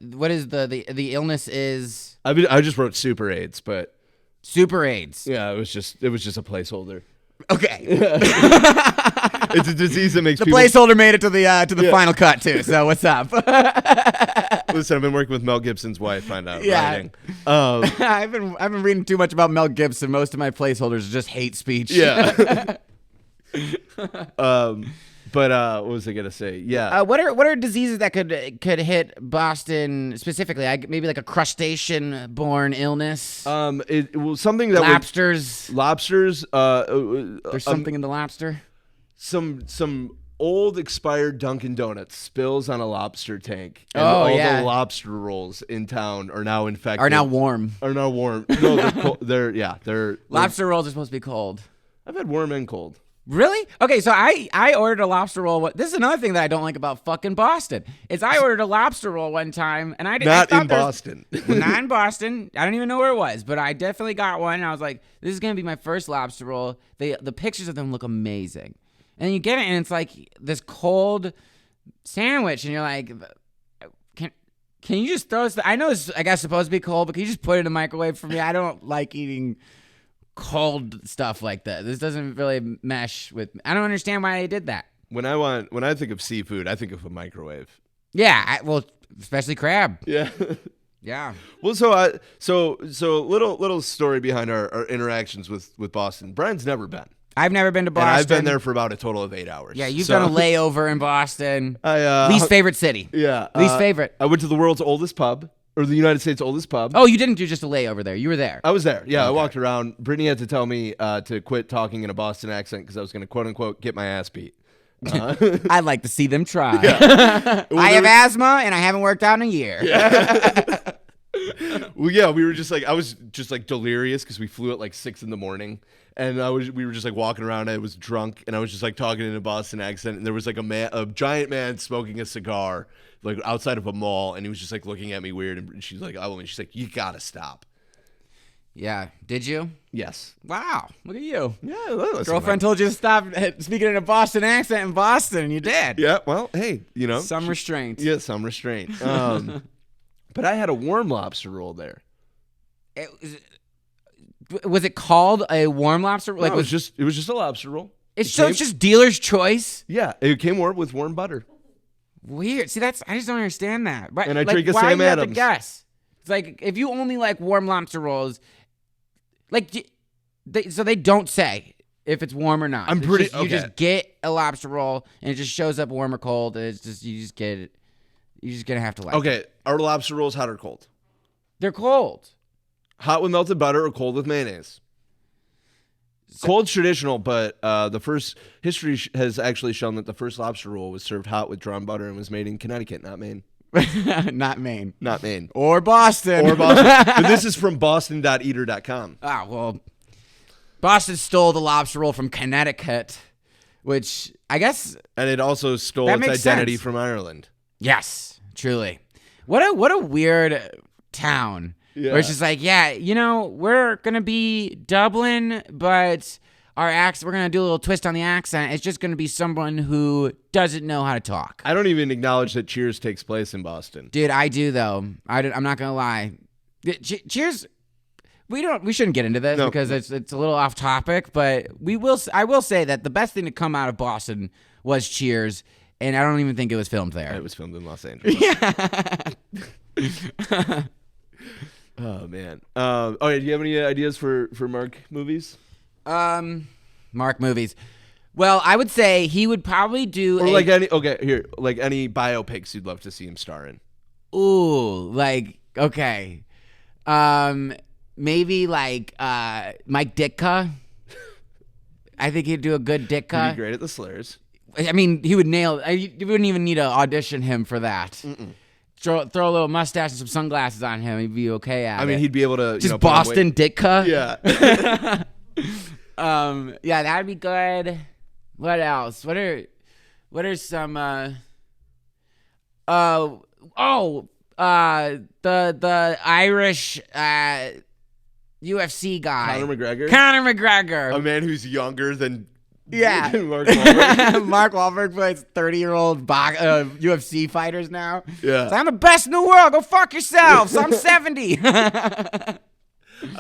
Speaker 2: illness is?
Speaker 3: I just wrote Super AIDS, but
Speaker 2: Super AIDS.
Speaker 3: Yeah, it was just a placeholder.
Speaker 2: Okay.
Speaker 3: It's a disease that makes
Speaker 2: the placeholder made it to the final cut too. So what's up?
Speaker 3: Listen, I've been working with Mel Gibson's wife on writing.
Speaker 2: I've been reading too much about Mel Gibson. Most of my placeholders are just hate speech.
Speaker 3: Yeah. But what was I gonna say? Yeah.
Speaker 2: What are diseases that could hit Boston specifically? Maybe like a crustacean-borne illness.
Speaker 3: Something that
Speaker 2: lobsters.
Speaker 3: Lobsters.
Speaker 2: There's something in the lobster.
Speaker 3: Some old expired Dunkin' Donuts spills on a lobster tank. And all the lobster rolls in town are now infected.
Speaker 2: Are now warm.
Speaker 3: No, they're cold. They're
Speaker 2: lobster rolls are supposed to be cold.
Speaker 3: I've had warm and cold.
Speaker 2: Really? Okay, so I ordered a lobster roll. This is another thing that I don't like about fucking Boston. Is I ordered a lobster roll one time, and I didn't.
Speaker 3: Not in Boston.
Speaker 2: Not in Boston. I don't even know where it was, but I definitely got one. And I was like, this is gonna be my first lobster roll. The pictures of them look amazing, and you get it, and it's like this cold sandwich, and you're like, can you just throw this? I know it's supposed to be cold, but can you just put it in the microwave for me? I don't like eating cold stuff like that. This doesn't really mesh with me. I don't understand why they did that.
Speaker 3: When I think of seafood, I think of a microwave.
Speaker 2: Yeah, well, especially crab.
Speaker 3: Yeah.
Speaker 2: Yeah.
Speaker 3: Well, so little story behind our interactions with Boston. Brian's never been.
Speaker 2: I've never been to Boston.
Speaker 3: And I've been there for about a total of 8 hours.
Speaker 2: Yeah, you've done a layover in Boston.
Speaker 3: I
Speaker 2: Least favorite city.
Speaker 3: Yeah.
Speaker 2: Least favorite.
Speaker 3: I went to the world's oldest pub, or the United States' oldest pub.
Speaker 2: Oh, you didn't do just a layover there. You were there.
Speaker 3: I was there. Yeah, I walked around. Brittany had to tell me to quit talking in a Boston accent because I was going to quote unquote get my ass beat.
Speaker 2: I'd like to see them try.
Speaker 3: Yeah. Well,
Speaker 2: I have asthma and I haven't worked out in a year.
Speaker 3: Yeah. Well, yeah, we were just like, I was just like delirious because we flew at like 6 a.m. And we were just like walking around. I was drunk and I was just like talking in a Boston accent. And there was like a giant man smoking a cigar like outside of a mall. And he was just like looking at me weird. And she's like, you gotta stop.
Speaker 2: Yeah. Did you?
Speaker 3: Yes.
Speaker 2: Wow. Look at you.
Speaker 3: Yeah. Listen,
Speaker 2: Girlfriend told you to stop speaking in a Boston accent in Boston, and you did.
Speaker 3: Yeah. Well, hey,
Speaker 2: some restraint.
Speaker 3: Yeah, some restraint. But I had a warm lobster roll there.
Speaker 2: Was it called a warm lobster?
Speaker 3: Like, it was just a lobster roll.
Speaker 2: It's just dealer's choice.
Speaker 3: Yeah, it came warm with warm butter.
Speaker 2: Weird. See, I just don't understand that. Right?
Speaker 3: And I
Speaker 2: like,
Speaker 3: drink a
Speaker 2: why
Speaker 3: Sam
Speaker 2: do you
Speaker 3: Adams.
Speaker 2: have to guess? It's like if you only like warm lobster rolls, like so they don't say if it's warm or not. You just get a lobster roll and it just shows up warm or cold. And it's just you just get it. You're just gonna have to like.
Speaker 3: Okay, are lobster rolls hot or cold?
Speaker 2: They're cold.
Speaker 3: Hot with melted butter or cold with mayonnaise? Cold's traditional, but the first history has actually shown that the first lobster roll was served hot with drawn butter and was made in Connecticut, not Maine.
Speaker 2: Not Maine.
Speaker 3: Not Maine.
Speaker 2: Or Boston.
Speaker 3: But this is from boston.eater.com.
Speaker 2: Ah, well, Boston stole the lobster roll from Connecticut, which I guess.
Speaker 3: And it also stole
Speaker 2: that
Speaker 3: its
Speaker 2: makes
Speaker 3: identity
Speaker 2: sense.
Speaker 3: from Ireland.
Speaker 2: Yes, truly. What a weird town.
Speaker 3: Yeah.
Speaker 2: Where it's just like, yeah, we're gonna be Dublin, but we're gonna do a little twist on the accent. It's just gonna be someone who doesn't know how to talk.
Speaker 3: I don't even acknowledge that Cheers takes place in Boston.
Speaker 2: Dude, I do though. I'm not gonna lie. Cheers. We shouldn't get into this because it's a little off topic, but I will say that the best thing to come out of Boston was Cheers, and I don't even think it was filmed there.
Speaker 3: It was filmed in Los Angeles.
Speaker 2: Yeah.
Speaker 3: Oh man. Do you have any ideas for Mark movies?
Speaker 2: Mark movies. Well, I would say he would probably do
Speaker 3: any biopics you'd love to see him star in.
Speaker 2: Ooh, okay. Maybe Mike Ditka. I think he'd do a good Ditka.
Speaker 3: He'd be great at the slurs.
Speaker 2: I mean, he would nail it. You wouldn't even need to audition him for that.
Speaker 3: Mm-mm.
Speaker 2: Throw a little mustache and some sunglasses on him. He'd be okay at it.
Speaker 3: I mean, he'd be able to
Speaker 2: just Boston Ditka.
Speaker 3: Yeah.
Speaker 2: Yeah, that'd be good. What else? What are some? The Irish UFC guy, Conor McGregor,
Speaker 3: a man who's younger than.
Speaker 2: Yeah.
Speaker 3: Mark Wahlberg.
Speaker 2: Mark Wahlberg plays 30-year-old UFC fighters now.
Speaker 3: Yeah.
Speaker 2: So I'm the best in the world. Go fuck yourselves. I'm 70.
Speaker 3: I'd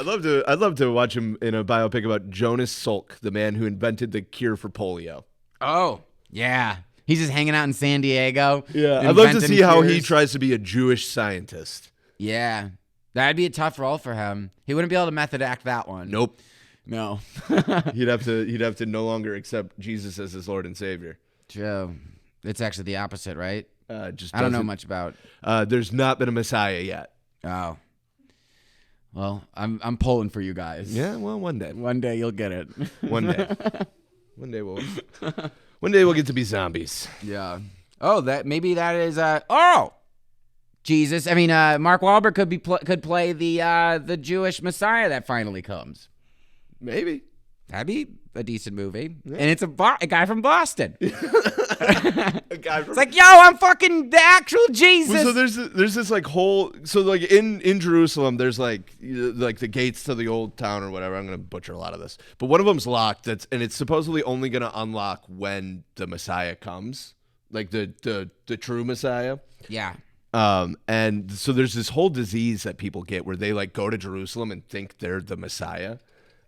Speaker 3: love to watch him in a biopic about Jonas Salk, the man who invented the cure for polio.
Speaker 2: Oh, yeah. He's just hanging out in San Diego.
Speaker 3: Yeah. I'd love to see how he tries to be a Jewish scientist.
Speaker 2: Yeah. That'd be a tough role for him. He wouldn't be able to method act that one.
Speaker 3: Nope.
Speaker 2: No.
Speaker 3: He'd have to no longer accept Jesus as his Lord and Savior.
Speaker 2: True. It's actually the opposite, right?
Speaker 3: I
Speaker 2: don't know much about.
Speaker 3: There's not been a Messiah yet.
Speaker 2: Oh. Well, I'm pulling for you guys.
Speaker 3: Yeah, well, one day.
Speaker 2: One day you'll get it.
Speaker 3: One day. One day we'll get to be zombies.
Speaker 2: Yeah. Oh, maybe that is Jesus. I mean, Mark Wahlberg could play the Jewish Messiah that finally comes.
Speaker 3: Maybe.
Speaker 2: That'd be a decent movie. Yeah. And it's a guy from Boston. It's like, yo, I'm fucking the actual Jesus.
Speaker 3: Well, so there's this like whole, so like in Jerusalem, there's like the gates to the old town or whatever. I'm going to butcher a lot of this. But one of them's locked, and it's supposedly only going to unlock when the Messiah comes. Like the true Messiah.
Speaker 2: Yeah.
Speaker 3: And so there's this whole disease that people get where they like go to Jerusalem and think they're the Messiah.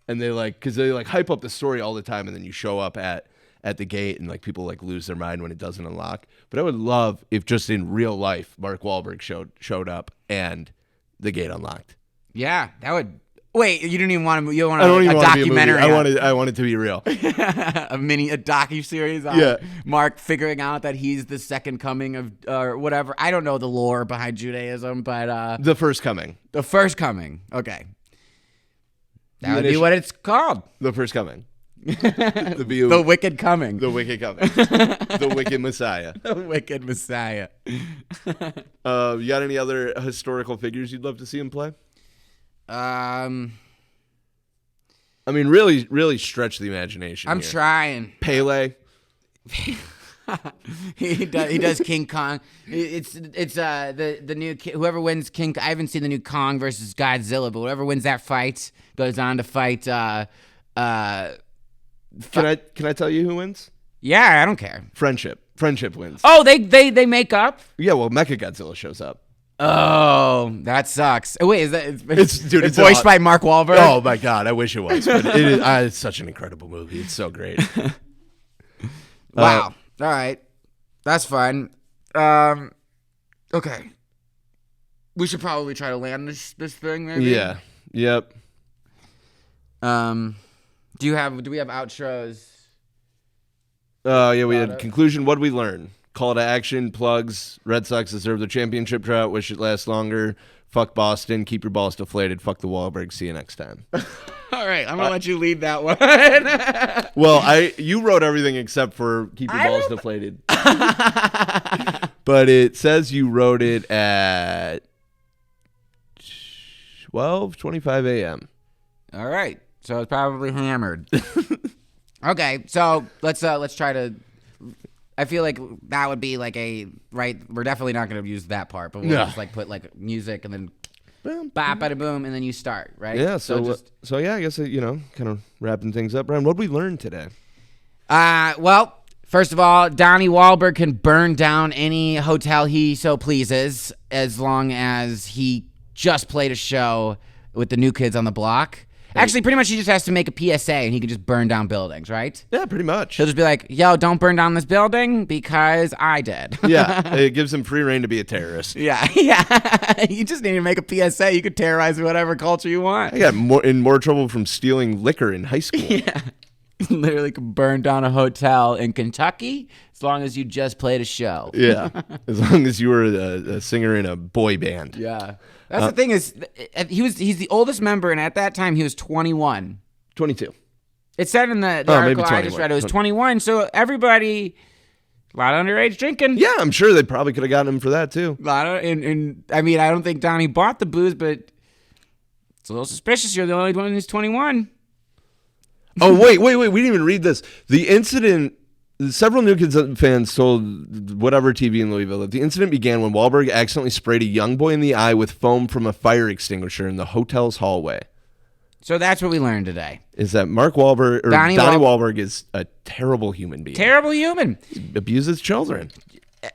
Speaker 3: And they because they hype up the story all the time, and then you show up at at the gate and like people like lose their mind when it doesn't unlock. But I would love if just in real life Mark Wahlberg showed up and the gate unlocked.
Speaker 2: Yeah, that would. Wait, you don't even want to. You want
Speaker 3: I don't even
Speaker 2: a
Speaker 3: want it to be a movie.
Speaker 2: documentary?
Speaker 3: I want it to be real.
Speaker 2: a docu-series on Mark figuring out that he's the second coming of or whatever. I don't know the lore behind Judaism, but
Speaker 3: The First Coming.
Speaker 2: The First Coming. Okay. That would be what it's called.
Speaker 3: The First Coming.
Speaker 2: The Wicked Coming.
Speaker 3: The Wicked Coming. The Wicked Messiah.
Speaker 2: The Wicked Messiah.
Speaker 3: You got any other historical figures you'd love to see him play? I mean, really stretch the imagination.
Speaker 2: I'm trying.
Speaker 3: Pele.
Speaker 2: He does King Kong. It's the new whoever wins King. I haven't seen the new Kong versus Godzilla, but whoever wins that fight goes on to fight.
Speaker 3: Can I tell you who wins?
Speaker 2: Yeah, I don't care.
Speaker 3: Friendship wins.
Speaker 2: Oh, they make up.
Speaker 3: Yeah, well, Mechagodzilla shows up.
Speaker 2: Oh, that sucks. Oh, wait, is that
Speaker 3: it's
Speaker 2: voiced by Mark Wahlberg?
Speaker 3: Oh my God, I wish it was. But it is. It's such an incredible movie. It's so great.
Speaker 2: Wow. All right, that's fun. Okay, we should probably try to land this thing. Maybe.
Speaker 3: Yeah. Yep.
Speaker 2: Do we have outros?
Speaker 3: Yeah, we had conclusion. What did we learn? Call to action, plugs. Red Sox deserve the championship drought. Wish it lasts longer. Fuck Boston. Keep your balls deflated. Fuck the Wahlbergs. See you next time.
Speaker 2: All right, I'm gonna let you lead that one.
Speaker 3: Well, you wrote everything except for keep your balls deflated. But it says you wrote it at 12:25 a.m.
Speaker 2: All right, so it's probably hammered. Okay, so let's try to. I feel like that would be like right. We're definitely not going to use that part, but we'll just like put like music and then bop, bada, boom, and then you start, right?
Speaker 3: Yeah. So yeah, I guess kind of wrapping things up. Brian, what did we learn today?
Speaker 2: Well, first of all, Donnie Wahlberg can burn down any hotel he so pleases as long as he just played a show with the New Kids on the Block. Actually, pretty much he just has to make a PSA and he can just burn down buildings, right?
Speaker 3: Yeah, pretty much.
Speaker 2: He'll just be like, yo, don't burn down this building because I did.
Speaker 3: Yeah, it gives him free reign to be a terrorist.
Speaker 2: Yeah. You just need to make a PSA. You could terrorize whatever culture you want.
Speaker 3: I got in more trouble from stealing liquor in high school.
Speaker 2: Yeah. Literally could burn down a hotel in Kentucky as long as you just played a show.
Speaker 3: Yeah, as long as you were a singer in a boy band.
Speaker 2: Yeah. That's the thing is, he's the oldest member, and at that time he was 21.
Speaker 3: 22.
Speaker 2: It said in the article I just read it was 21. So everybody, a lot of underage drinking.
Speaker 3: Yeah, I'm sure they probably could have gotten him for that too.
Speaker 2: A lot of, and I mean, I don't think Donnie bought the booze, but it's a little suspicious. You're the only one who's 21.
Speaker 3: Oh wait! We didn't even read this. The incident. Several New Kids fans told whatever TV in Louisville that the incident began when Wahlberg accidentally sprayed a young boy in the eye with foam from a fire extinguisher in the hotel's hallway.
Speaker 2: So that's what we learned today.
Speaker 3: Is that Mark Wahlberg or Donnie Wahlberg is a terrible human being.
Speaker 2: Terrible human.
Speaker 3: He abuses children.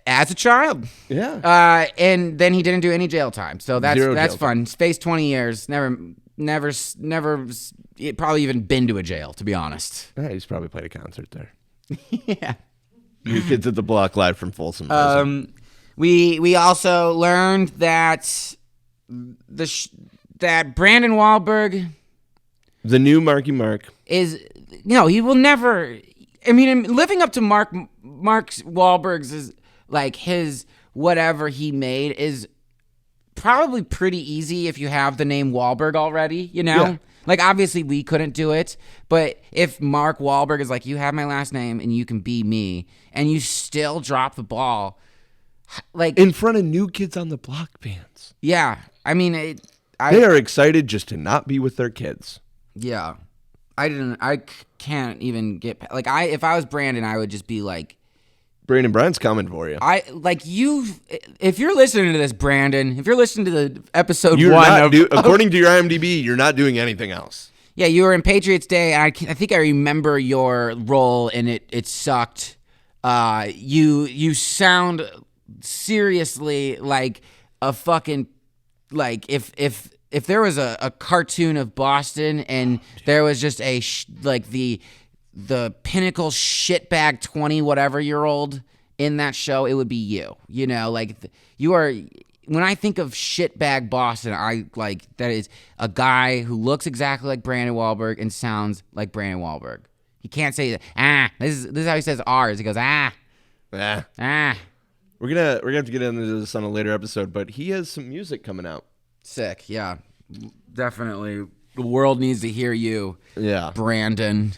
Speaker 2: As a child.
Speaker 3: Yeah.
Speaker 2: And then he didn't do any jail time. So that's fun. Spaced 20 years. Never probably even been to a jail, to be honest.
Speaker 3: Yeah, he's probably played a concert there.
Speaker 2: Yeah.
Speaker 3: New Kids at the Block live from Folsom Prison.
Speaker 2: We also learned that that Brandon Wahlberg,
Speaker 3: the new Marky Mark,
Speaker 2: is he will never. I mean, living up to Mark Wahlberg's is like his whatever he made is probably pretty easy if you have the name Wahlberg already. Yeah. Like, obviously, we couldn't do it, but if Mark Wahlberg is like, you have my last name and you can be me, and you still drop the ball, like...
Speaker 3: in front of New Kids on the Block fans.
Speaker 2: Yeah. I mean...
Speaker 3: they are excited just to not be with their kids.
Speaker 2: Yeah. I can't even get... Like, if I was Brandon, I would just be like...
Speaker 3: Brandon Bryan's coming for you.
Speaker 2: If you're listening to this, Brandon, if you're listening to the episode
Speaker 3: according to your IMDb, you're not doing anything else. Yeah,
Speaker 2: you were in Patriots Day, and I think I remember your role, and it sucked. You sound seriously like a fucking, like if there was a cartoon of Boston and there was just the the pinnacle shitbag 20 whatever year old in that show, it would be you. You know, like you are. When I think of shitbag Boston, I like that is a guy who looks exactly like Brandon Wahlberg and sounds like Brandon Wahlberg. He can't say that. This is how he says R's. He goes
Speaker 3: Yeah.
Speaker 2: We're
Speaker 3: gonna have to get into this on a later episode, but he has some music coming out.
Speaker 2: Sick, yeah, definitely. The world needs to hear you.
Speaker 3: Yeah,
Speaker 2: Brandon.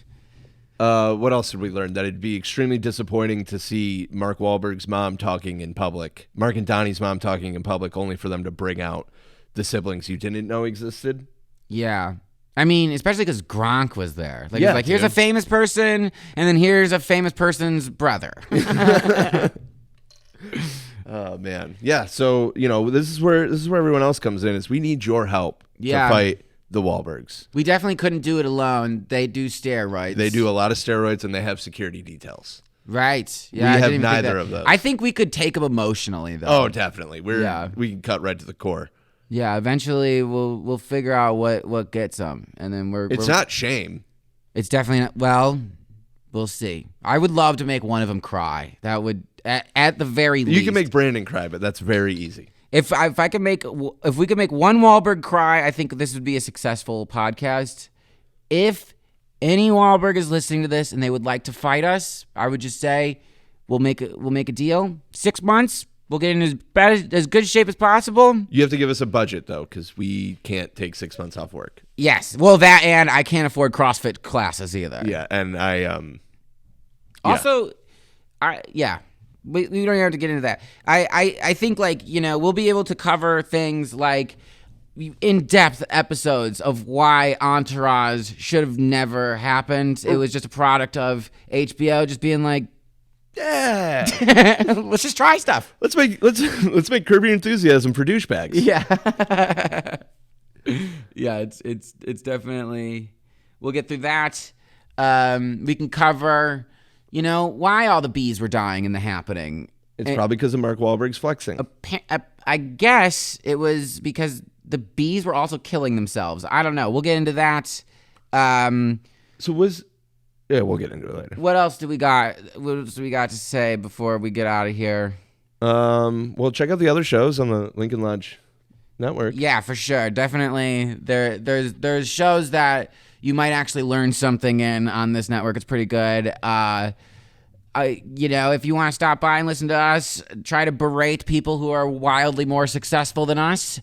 Speaker 3: What else did we learn? That it'd be extremely disappointing to see Mark Wahlberg's mom talking in public. Mark and Donnie's mom talking in public, only for them to bring out the siblings you didn't know existed.
Speaker 2: Yeah. I mean, especially because Gronk was there. Like,
Speaker 3: yeah,
Speaker 2: it's like here's a famous person, and then here's a famous person's brother.
Speaker 3: Oh, man. Yeah, so, this is where everyone else comes in, is we need your help to fight the Wahlbergs.
Speaker 2: We definitely couldn't do it alone. They do steroids.
Speaker 3: They do a lot of steroids, and they have security details.
Speaker 2: Right. Yeah,
Speaker 3: we have neither of those.
Speaker 2: I think we could take them emotionally, though.
Speaker 3: Oh, definitely. We can cut right to the core.
Speaker 2: Yeah, eventually we'll figure out what gets them, and then
Speaker 3: It's not shame.
Speaker 2: It's definitely not. Well, we'll see. I would love to make one of them cry. That would, at the very least.
Speaker 3: You can make Brandon cry, but that's very easy.
Speaker 2: If we could make one Wahlberg cry, I think this would be a successful podcast. If any Wahlberg is listening to this and they would like to fight us, I would just say we'll make a deal. 6 months, we'll get in as good shape as possible.
Speaker 3: You have to give us a budget though, because we can't take 6 months off work.
Speaker 2: Yes, well that, and I can't afford CrossFit classes either.
Speaker 3: Yeah, and I
Speaker 2: also, We don't even have to get into that. I think, like, we'll be able to cover things like in-depth episodes of why Entourage should have never happened. It was just a product of HBO just being like,
Speaker 3: yeah,
Speaker 2: let's just try stuff.
Speaker 3: Let's make Curb Your Enthusiasm for douchebags.
Speaker 2: Yeah. Yeah, it's definitely, we'll get through that. We can cover why all the bees were dying in The Happening.
Speaker 3: It's probably because of Mark Wahlberg's flexing.
Speaker 2: I guess it was because the bees were also killing themselves. I don't know. We'll get into that.
Speaker 3: We'll get into it later.
Speaker 2: What else do we got? What else do we got to say before we get out of here?
Speaker 3: Well, check out the other shows on the Lincoln Lodge Network.
Speaker 2: Yeah, for sure. Definitely. There's shows that you might actually learn something on this network. It's pretty good. If you want to stop by and listen to us, try to berate people who are wildly more successful than us,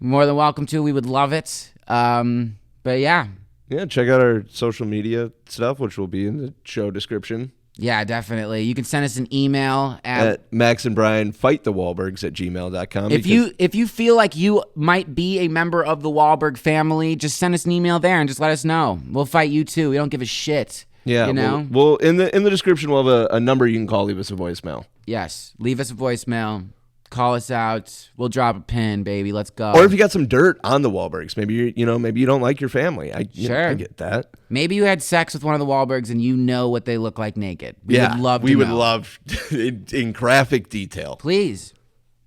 Speaker 2: you're more than welcome to. We would love it. But yeah.
Speaker 3: Yeah, check out our social media stuff, which will be in the show description.
Speaker 2: Yeah, definitely. You can send us an email at
Speaker 3: Max and Brian Fight the Wahlbergs at gmail.com.
Speaker 2: If you feel like you might be a member of the Wahlberg family, just send us an email there and just let us know. We'll fight you too. We don't give a shit.
Speaker 3: Yeah, We'll in the description we'll have a number you can call. Leave us a voicemail.
Speaker 2: Yes, leave us a voicemail. Call us out. We'll drop a pin, baby. Let's go.
Speaker 3: Or if you got some dirt on the Wahlbergs, maybe you don't like your family. I get that.
Speaker 2: Maybe you had sex with one of the Wahlbergs and you know what they look like naked. We would love
Speaker 3: in graphic detail.
Speaker 2: Please.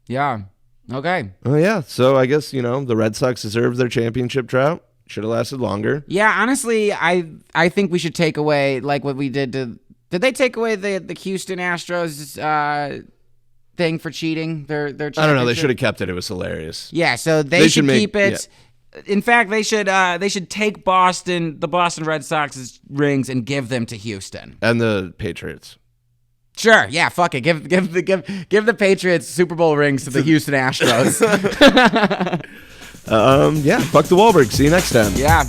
Speaker 2: Yeah. Okay.
Speaker 3: Oh yeah. So I guess the Red Sox deserved their championship drought. Should have lasted longer.
Speaker 2: Yeah. Honestly, I think we should take away like what we did to. Did they take away the Houston Astros? Thing for cheating their championship?
Speaker 3: I don't know. They should have kept it. It was hilarious.
Speaker 2: Yeah, so they should keep it. Yeah. In fact, they should take the Boston Red Sox's rings and give them to Houston
Speaker 3: and the Patriots.
Speaker 2: Sure. Yeah. Fuck it. Give the Patriots Super Bowl rings to the Houston Astros.
Speaker 3: Yeah. Fuck the Wahlbergs. See you next time.
Speaker 2: Yeah.